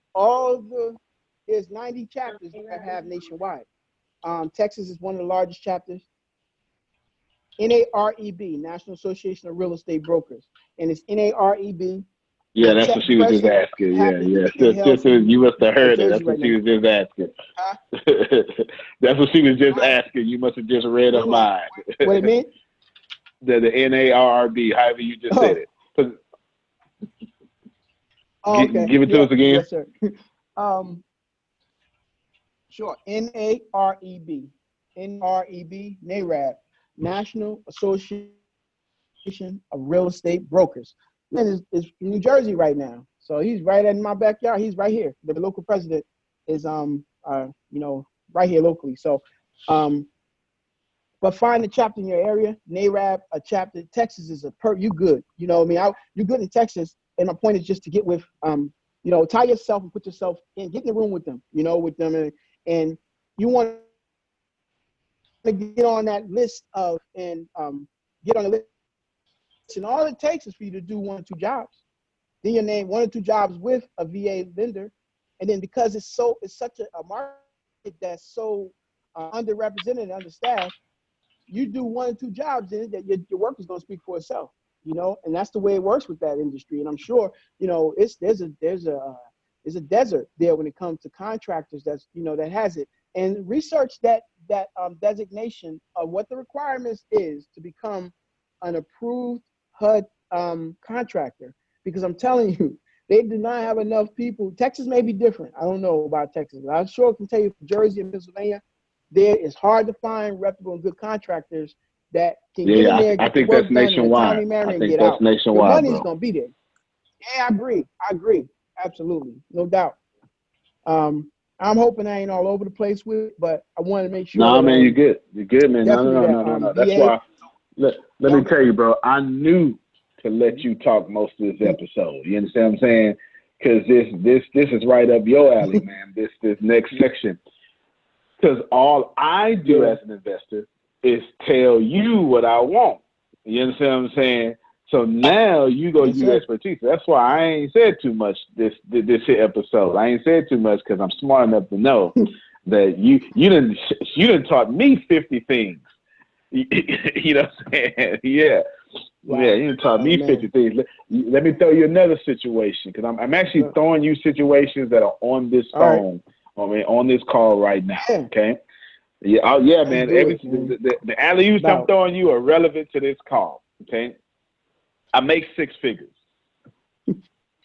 there's 90 chapters that have nationwide. Texas is one of the largest chapters. NAREB, National Association of Real Estate Brokers. And it's NAREB. Yeah, that's what she was just asking. Yeah. You must have heard it. That's what she was just asking. Huh? That's what she was just asking. You must have just read her mind. What it mean? The NARB, however you just said it. Okay. Give it to us again. Yes, sir. Sure. NAREB, NAREB, National Association of Real Estate Brokers. And is in New Jersey right now, so he's right in my backyard. He's right here. The local president is right here locally. So, but find a chapter in your area. NARAB, a chapter. Texas is you good. You know what I mean? You're good in Texas, and my point is just to get with tie yourself and put yourself in, get in the room with them. With them, and you want to get on that list get on the list. And all it takes is for you to do 1 or 2 jobs. Then you name 1 or 2 jobs with a VA vendor, and then because it's such a market that's so underrepresented and understaffed, you do 1 or 2 jobs in it, that your work is going to speak for itself. And that's the way it works with that industry. And I'm sure there's a desert there when it comes to contractors that has it. And research that designation of what the requirements is to become an approved HUD contractor, because I'm telling you, they do not have enough people. Texas may be different. I don't know about Texas, but I sure can tell you, Jersey and Pennsylvania, there is hard to find reputable and good contractors that can get in there. I think that's nationwide. Nationwide. The money's gonna be there. Yeah, I agree. Absolutely, no doubt. I'm hoping I ain't all over the place with it, but I want to make sure. No, man, you're good. You're good, man. No. That's why. Let me tell you, bro, I knew to let you talk most of this episode. You understand what I'm saying? Because this is right up your alley, man, this next section. Because all I do as an investor is tell you what I want. You understand what I'm saying? So now you go use expertise. That's why I ain't said too much this episode. I ain't said too much because I'm smart enough to know that you done taught me 50 things. You know what I'm saying? Yeah. Wow. Yeah, you taught me 50 things. Let me throw you another situation, because I'm actually throwing you situations that are on this phone, on this call right now. Okay? Yeah, man. The alley-oops I'm throwing you are relevant to this call. Okay? I make 6 figures.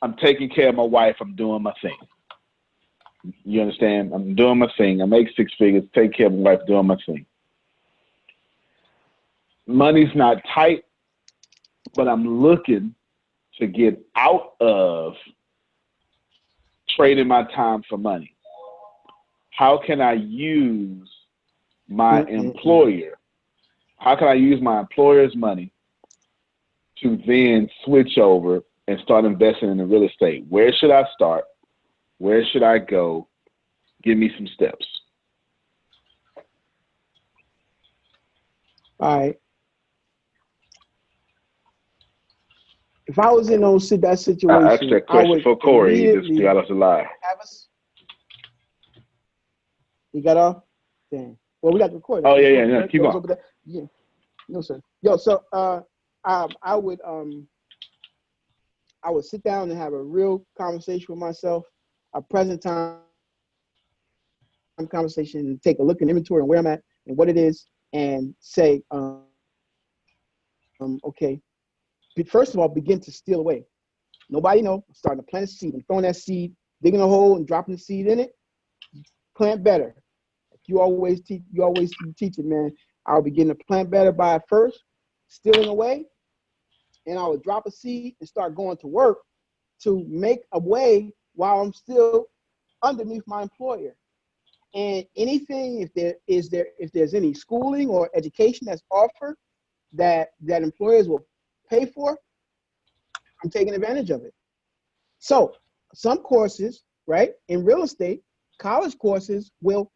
I'm taking care of my wife. I'm doing my thing. You understand? I'm doing my thing. I make 6 figures, take care of my wife, doing my thing. Money's not tight, but I'm looking to get out of trading my time for money. How can I use my employer? How can I use my employer's money to then switch over and start investing in the real estate? Where should I start? Where should I go? Give me some steps. All right. If I was in that situation, I asked that question for Corey. He just got us alive. You got off? Damn. Well, we got the recording. Oh yeah. No, keep on. Yeah. No, sir. Yo, so I would sit down and have a real conversation with myself, a present time conversation, and take a look at inventory and where I'm at and what it is, and say, okay. First of all, begin to steal away. Nobody know. I'm starting to plant a seed. I'm throwing that seed, digging a hole and dropping the seed in it. Plant better. You always teach it, man. I'll begin to plant better by first stealing away, and I would drop a seed and start going to work to make a way while I'm still underneath my employer. And anything, if there's any schooling or education that's offered that employers will pay for, I'm taking advantage of it. So some courses, right, in real estate, college courses will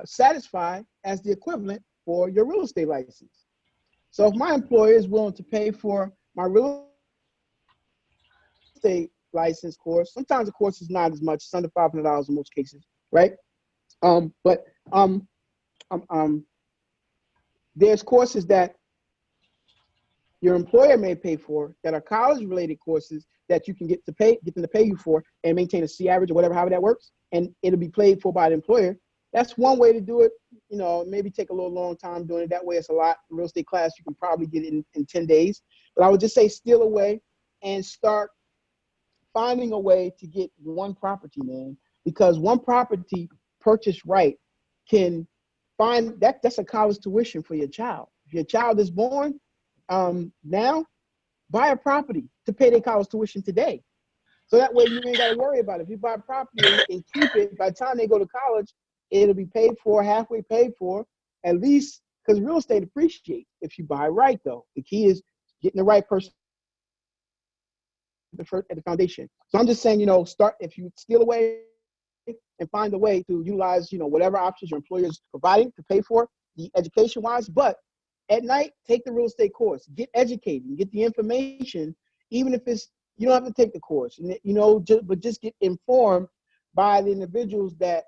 satisfy as the equivalent for your real estate license. So if my employer is willing to pay for my real estate license course, sometimes the course is not as much, it's under $500 in most cases, right? But there's courses that your employer may pay for that are college-related courses that you can get them to pay you for and maintain a C average or whatever, however that works, and it'll be paid for by the employer. That's one way to do it. You know, maybe take a little long time doing it. That way it's a lot. Real estate class, you can probably get it in 10 days. But I would just say steal away and start finding a way to get one property, man, because one property purchased right can find that's a college tuition for your child. If your child is born, now buy a property to pay their college tuition today. So that way you ain't got to worry about it. If you buy a property and keep it, by the time they go to college, it'll be paid for, halfway paid for, at least, because real estate appreciates if you buy right, though. The key is getting the right person at the foundation. So I'm just saying, you know, start, if you steal away and find a way to utilize, you know, whatever options your employer is providing to pay for the education-wise, but at night, take the real estate course, get educated, get the information, even if it's, you don't have to take the course, you know, but just get informed by the individuals that's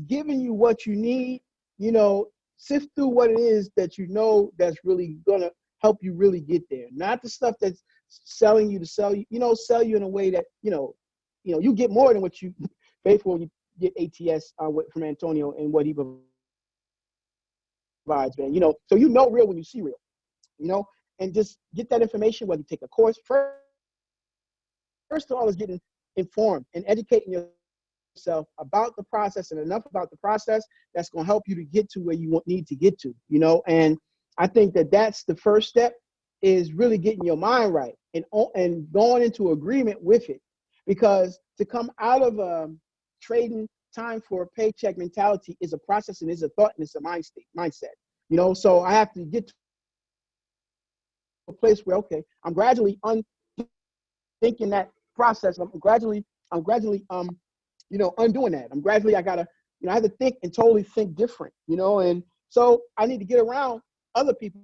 giving you what you need, you know, sift through what it is that you know that's really gonna help you really get there. Not the stuff that's selling you to sell you, you know, sell you in a way that, you know, you get more than what you pay for when you get ATS from Antonio and what he provides, man. You know, so you know real when you see real, you know, and just get that information, whether you take a course. First of all is getting informed and educating yourself about the process and enough about the process that's going to help you to get to where you need to get to, you know. And I think that that's the first step, is really getting your mind right and going into agreement with it, because to come out of trading time for a paycheck mentality is a process and is a thought and it's a mindset, you know. So I have to get to a place where, okay, I'm gradually unthinking that process. I'm gradually you know, undoing that. I'm gradually, I gotta, you know, I have to think and totally think different, you know. And so I need to get around other people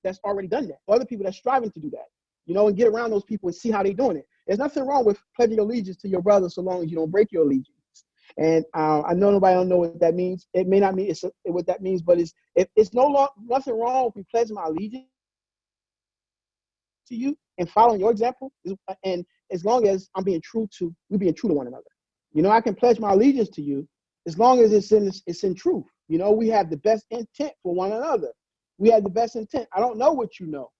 that's already done that, or other people that's striving to do that, you know, and get around those people and see how they're doing it. There's nothing wrong with pledging allegiance to your brother so long as you don't break your allegiance. And I know nobody don't know what that means. It may not mean what that means, but it's nothing wrong with me pledging my allegiance to you and following your example. And as long as we're being true to one another, you know, I can pledge my allegiance to you as long as it's in truth. You know, we have the best intent for one another. We have the best intent. I don't know what you know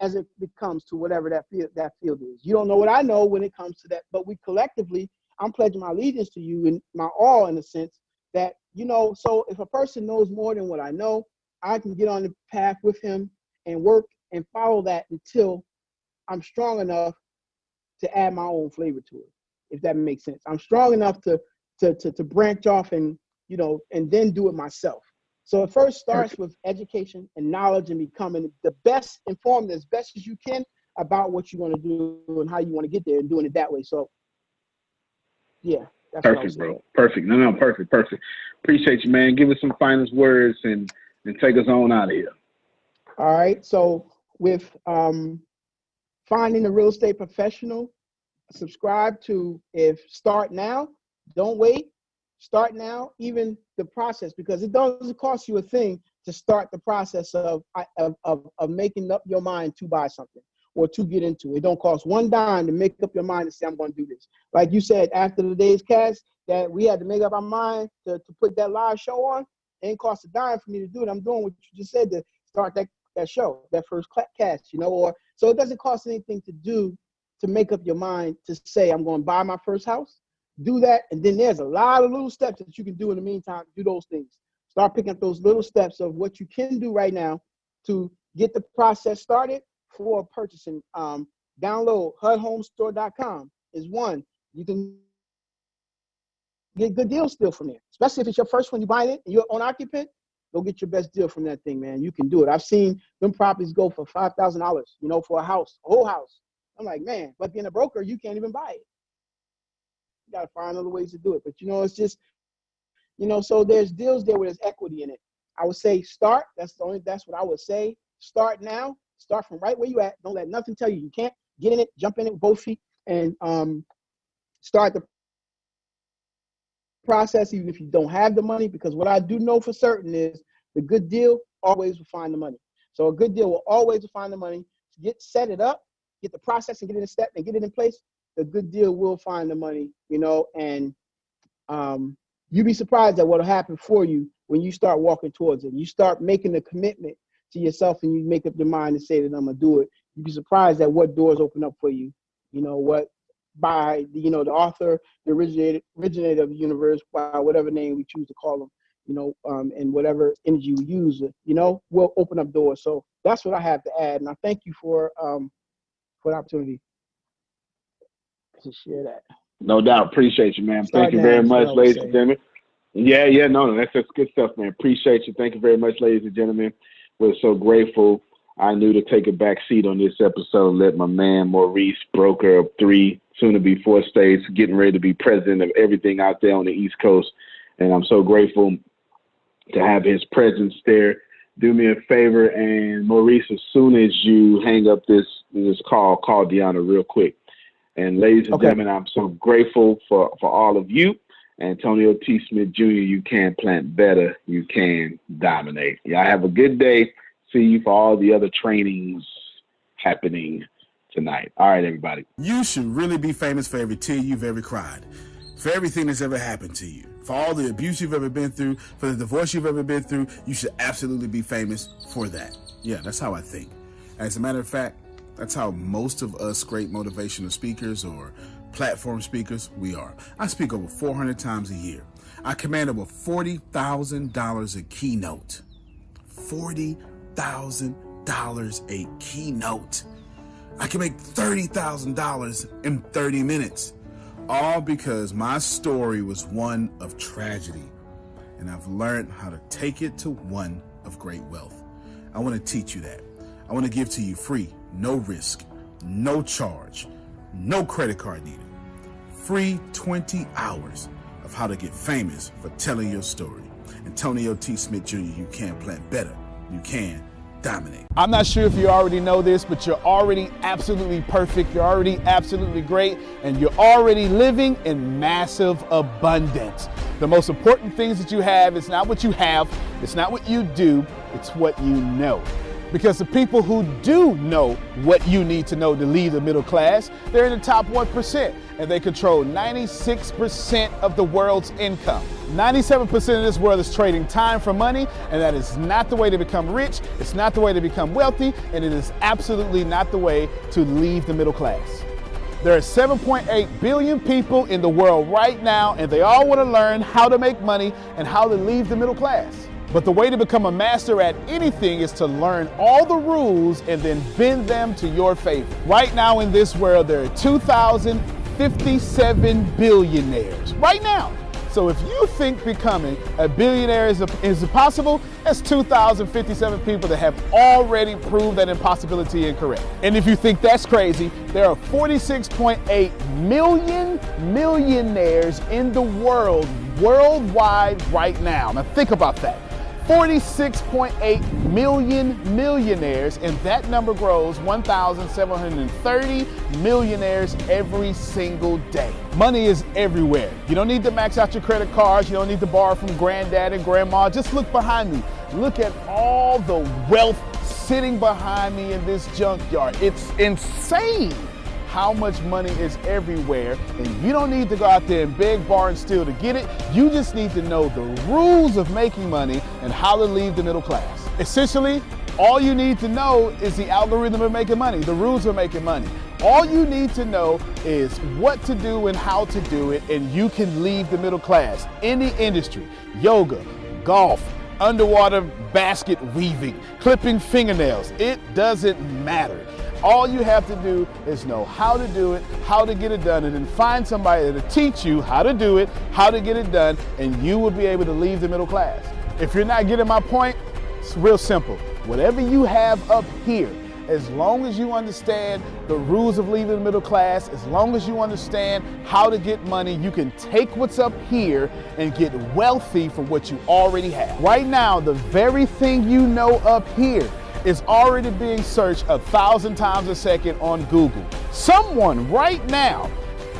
as it comes to whatever that field is. You don't know what I know when it comes to that, but we collectively, I'm pledging my allegiance to you and my all, in a sense that, you know, so if a person knows more than what I know, I can get on the path with him and work and follow that until I'm strong enough to add my own flavor to it, if that makes sense. I'm strong enough to branch off and, you know, and then do it myself. So it first starts with education and knowledge and becoming the best informed as best as you can about what you want to do and how you want to get there and doing it that way. So yeah, that's perfect, bro. Perfect. No, perfect. Appreciate you, man. Give us some finest words and take us on out of here. All right. So with finding a real estate professional, subscribe to Start Now, don't wait. Start now, even the process, because it doesn't cost you a thing to start the process of making up your mind to buy something or to get into it. It don't cost one dime to make up your mind and say, I'm going to do this. Like you said, after the day's cast, that we had to make up our mind to put that live show on. It ain't cost a dime for me to do it. I'm doing what you just said to start that show, that first cast, you know, or so it doesn't cost anything to do to make up your mind to say, I'm going to buy my first house. Do that, and then there's a lot of little steps that you can do in the meantime. Do those things. Start picking up those little steps of what you can do right now to get the process started for purchasing. Download HUDHomestore.com is one. You can get good deals still from there. Especially if it's your first one you buy it and you're an occupant, go get your best deal from that thing, man. You can do it. I've seen them properties go for $5,000, for a house, a whole house. I'm like, man, but being a broker, you can't even buy it. You got to find other ways to do it. But, it's just, so there's deals there where there's equity in it. I would say start. That's what I would say. Start now. Start from right where you at. Don't let nothing tell you can't. Get in it, jump in it with both feet, and start the process even if you don't have the money, because what I do know for certain is the good deal always will find the money. So a good deal will always find the money. Set it up, get the process and get it in step and get it in place. The good deal will find the money, and you'd be surprised at what will happen for you when you start walking towards it. You start making the commitment to yourself and you make up your mind to say that I'm going to do it. You'd be surprised at what doors open up for you. By the author, the originator of the universe, by whatever name we choose to call them, and whatever energy we use, will open up doors. So that's what I have to add. And I thank you for the opportunity to share that. No doubt. Appreciate you, man. Thank you very much, ladies and gentlemen. Yeah, no, that's good stuff, man. Appreciate you. Thank you very much, ladies and gentlemen. We're so grateful. I knew to take a back seat on this episode, let my man Maurice, broker of 3, soon to be 4 states, getting ready to be president of everything out there on the East Coast. And I'm so grateful to have his presence there. Do me a favor, and Maurice, as soon as you hang up this call Deanna real quick. And ladies and gentlemen, I'm so grateful for all of you. Antonio T. Smith Jr., you can plant better. You can dominate. Y'all have a good day. See you for all the other trainings happening tonight. All right, everybody. You should really be famous for every tear you've ever cried, for everything that's ever happened to you, for all the abuse you've ever been through, for the divorce you've ever been through. You should absolutely be famous for that. Yeah, that's how I think. As a matter of fact, that's how most of us great motivational speakers or platform speakers, we are. I speak over 400 times a year. I command over $40,000 a keynote. $40,000 a keynote. I can make $30,000 in 30 minutes. All because my story was one of tragedy. And I've learned how to take it to one of great wealth. I want to teach you that. I want to give to you free, no risk, no charge, no credit card needed. Free 20 hours of how to get famous for telling your story. Antonio T. Smith Jr., you can plant better. You can dominate. I'm not sure if you already know this, but you're already absolutely perfect. You're already absolutely great. And you're already living in massive abundance. The most important things that you have is not what you have. It's not what you do. It's what you know. Because the people who do know what you need to know to lead the middle class, they're in the top 1%, and they control 96% of the world's income. 97% of this world is trading time for money, and that is not the way to become rich, it's not the way to become wealthy, and it is absolutely not the way to leave the middle class. There are 7.8 billion people in the world right now, and they all want to learn how to make money and how to leave the middle class. But the way to become a master at anything is to learn all the rules and then bend them to your favor. Right now in this world, there are 2,057 billionaires. Right now. So if you think becoming a billionaire is impossible, that's 2,057 people that have already proved that impossibility incorrect. And if you think that's crazy, there are 46.8 million millionaires in the world, worldwide right now. Now think about that. 46.8 million millionaires, and that number grows 1,730 millionaires every single day. Money is everywhere. You don't need to max out your credit cards. You don't need to borrow from granddad and grandma. Just look behind me. Look at all the wealth sitting behind me in this junkyard. It's insane how much money is everywhere, and you don't need to go out there and beg, borrow, and steal to get it. You just need to know the rules of making money and how to leave the middle class. Essentially, all you need to know is the algorithm of making money, the rules of making money. All you need to know is what to do and how to do it, and you can leave the middle class. Any industry, yoga, golf, underwater basket weaving, clipping fingernails, it doesn't matter. All you have to do is know how to do it, how to get it done, and then find somebody to teach you how to do it, how to get it done, and you will be able to leave the middle class. If you're not getting my point, it's real simple. Whatever you have up here, as long as you understand the rules of leaving the middle class, as long as you understand how to get money, you can take what's up here and get wealthy from what you already have. Right now, the very thing you know up here is already being searched 1,000 times a second on Google. Someone right now,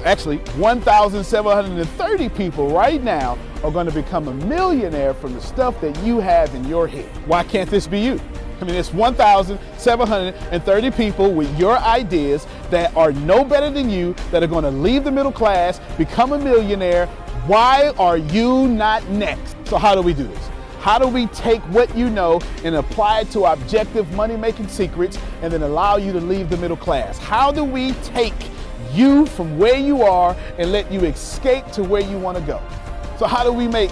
actually 1,730 people right now are going to become a millionaire from the stuff that you have in your head. Why can't this be you? I mean, it's 1,730 people with your ideas that are no better than you, that are going to leave the middle class, become a millionaire. Why are you not next? So how do we do this? How do we take what you know and apply it to objective money-making secrets and then allow you to leave the middle class? How do we take you from where you are and let you escape to where you want to go? So how do we make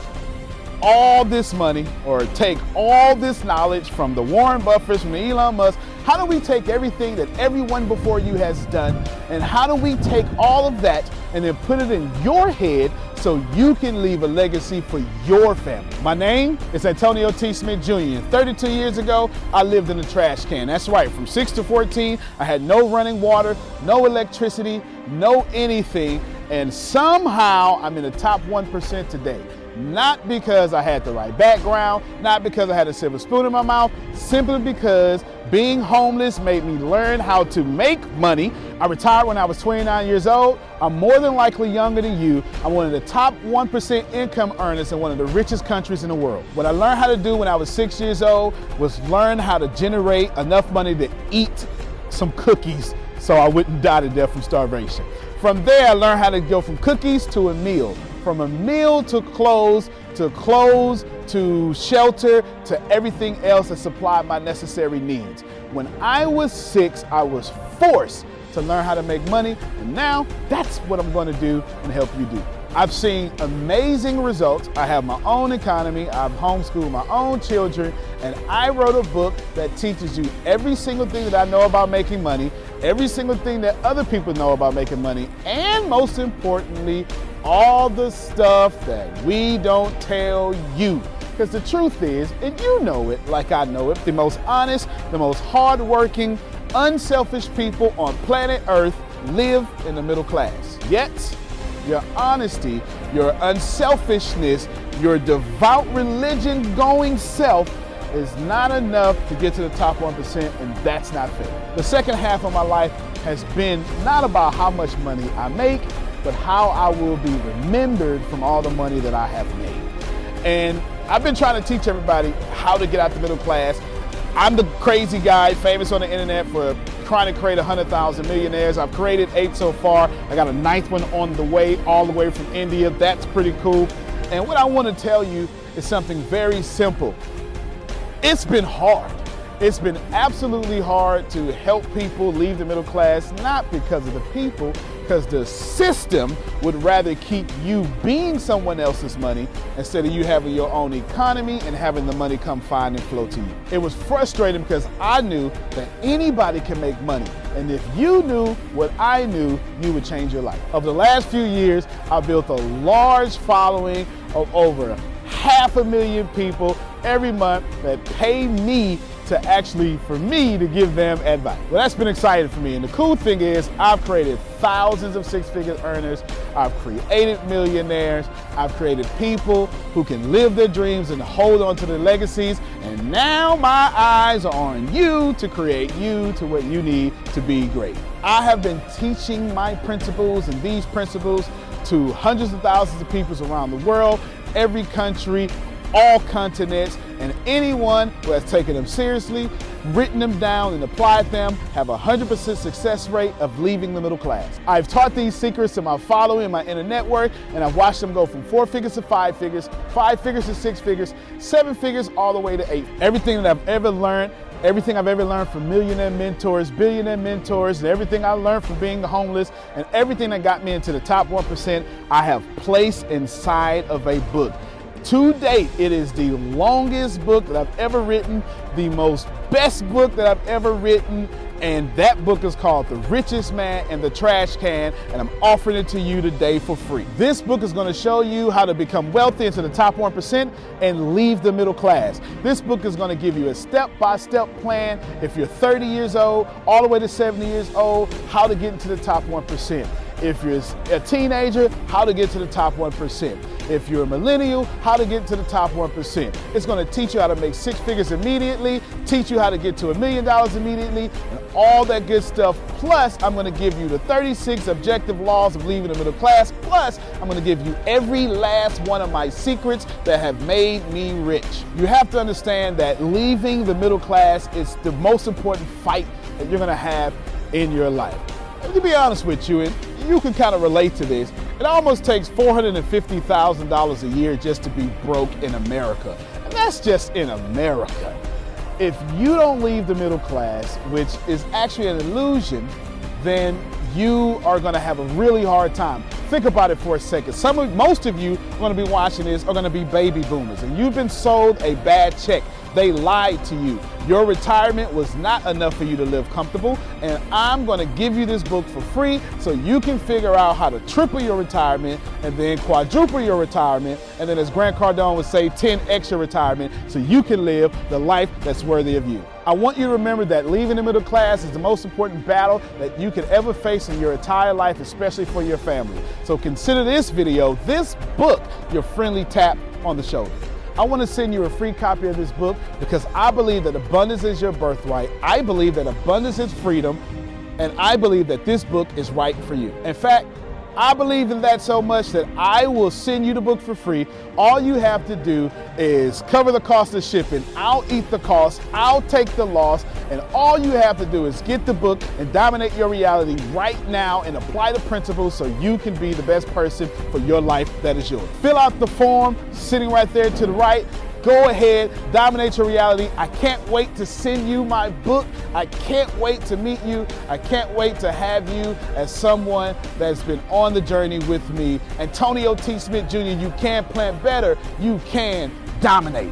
all this money, or take all this knowledge from the Warren Buffetts, from the Elon Musk? How do we take everything that everyone before you has done, and how do we take all of that and then put it in your head so you can leave a legacy for your family? My name is Antonio T. Smith Jr. 32 years ago, I lived in a trash can. That's right, from 6 to 14, I had no running water, no electricity, no anything, and somehow I'm in the top 1% today. Not because I had the right background, not because I had a silver spoon in my mouth, simply because being homeless made me learn how to make money. I retired when I was 29 years old. I'm more than likely younger than you. I'm one of the top 1% income earners in one of the richest countries in the world. What I learned how to do when I was 6 years old was learn how to generate enough money to eat some cookies so I wouldn't die to death from starvation. From there, I learned how to go from cookies to a meal. From a meal to clothes to shelter to everything else that supplied my necessary needs. When I was 6, I was forced to learn how to make money, and now that's what I'm going to do and help you do. I've seen amazing results. I have my own economy, I've homeschooled my own children, and I wrote a book that teaches you every single thing that I know about making money, every single thing that other people know about making money, and most importantly, all the stuff that we don't tell you. Because the truth is, and you know it like I know it, the most honest, the most hardworking, unselfish people on planet Earth live in the middle class. Yet, your honesty, your unselfishness, your devout religion-going self is not enough to get to the top 1%, and that's not fair. The second half of my life has been not about how much money I make, but how I will be remembered from all the money that I have made. And I've been trying to teach everybody how to get out the middle class. I'm the crazy guy famous on the internet for trying to create 100,000 millionaires. I've created 8 so far. I got a 9th one on the way, all the way from India. That's pretty cool. And what I want to tell you is something very simple. It's been hard. It's been absolutely hard to help people leave the middle class, not because of the people, because the system would rather keep you being someone else's money instead of you having your own economy and having the money come find and flow to you. It was frustrating because I knew that anybody can make money. And if you knew what I knew, you would change your life. Over the last few years, I've built a large following of over 500,000 people every month that pay me for me to give them advice. Well, that's been exciting for me. And the cool thing is I've created thousands of six-figure earners. I've created millionaires. I've created people who can live their dreams and hold on to their legacies. And now my eyes are on you to create you to what you need to be great. I have been teaching my principles and these principles to hundreds of thousands of people around the world, every country, all continents, and anyone who has taken them seriously, written them down, and applied them have a 100% success rate of leaving the middle class. I've taught these secrets to my following, my inner network, and I've watched them go from 4 figures to 5 figures, 5 figures to 6 figures, 7 figures, all the way to 8. Everything that I've ever learned from millionaire mentors, billionaire mentors, and everything I learned from being homeless, and everything that got me into the top 1%, I have placed inside of a book. To date, it is the longest book that I've ever written, the most best book that I've ever written, And that book is called The Richest Man in the Trash Can, and I'm offering it to you today for free. This book is going to show you how to become wealthy into the top 1% and leave the middle class. This book is going to give you a step-by-step plan if you're 30 years old, all the way to 70 years old, how to get into the top 1%. If you're a teenager, how to get to the top 1%. If you're a millennial, how to get to the top 1%. It's going to teach you how to make 6 figures immediately, teach you how to get to $1 million immediately, and all that good stuff. Plus, I'm going to give you the 36 objective laws of leaving the middle class. Plus, I'm going to give you every last one of my secrets that have made me rich. You have to understand that leaving the middle class is the most important fight that you're going to have in your life. And to be honest with you, and you can kind of relate to this, it almost takes $450,000 a year just to be broke in America. And that's just in America. If you don't leave the middle class, which is actually an illusion, then you are going to have a really hard time. Think about it for a second. Most of you going to be watching this are going to be baby boomers, and you've been sold a bad check. They lied to you. Your retirement was not enough for you to live comfortable, and I'm going to give you this book for free so you can figure out how to triple your retirement and then quadruple your retirement, and then, as Grant Cardone would say, 10x your retirement so you can live the life that's worthy of you. I want you to remember that leaving the middle class is the most important battle that you could ever face in your entire life, especially for your family. So consider this video, this book, your friendly tap on the shoulder. I want to send you a free copy of this book because I believe that abundance is your birthright. I believe that abundance is freedom, and I believe that this book is right for you. In fact, I believe in that so much that I will send you the book for free. All you have to do is cover the cost of shipping. I'll eat the cost. I'll take the loss. And all you have to do is get the book and dominate your reality right now and apply the principles so you can be the best person for your life that is yours. Fill out the form sitting right there to the right. Go ahead, dominate your reality. I can't wait to send you my book. I can't wait to meet you. I can't wait to have you as someone that's been on the journey with me. Antonio T. Smith Jr., you can plant better. You can dominate.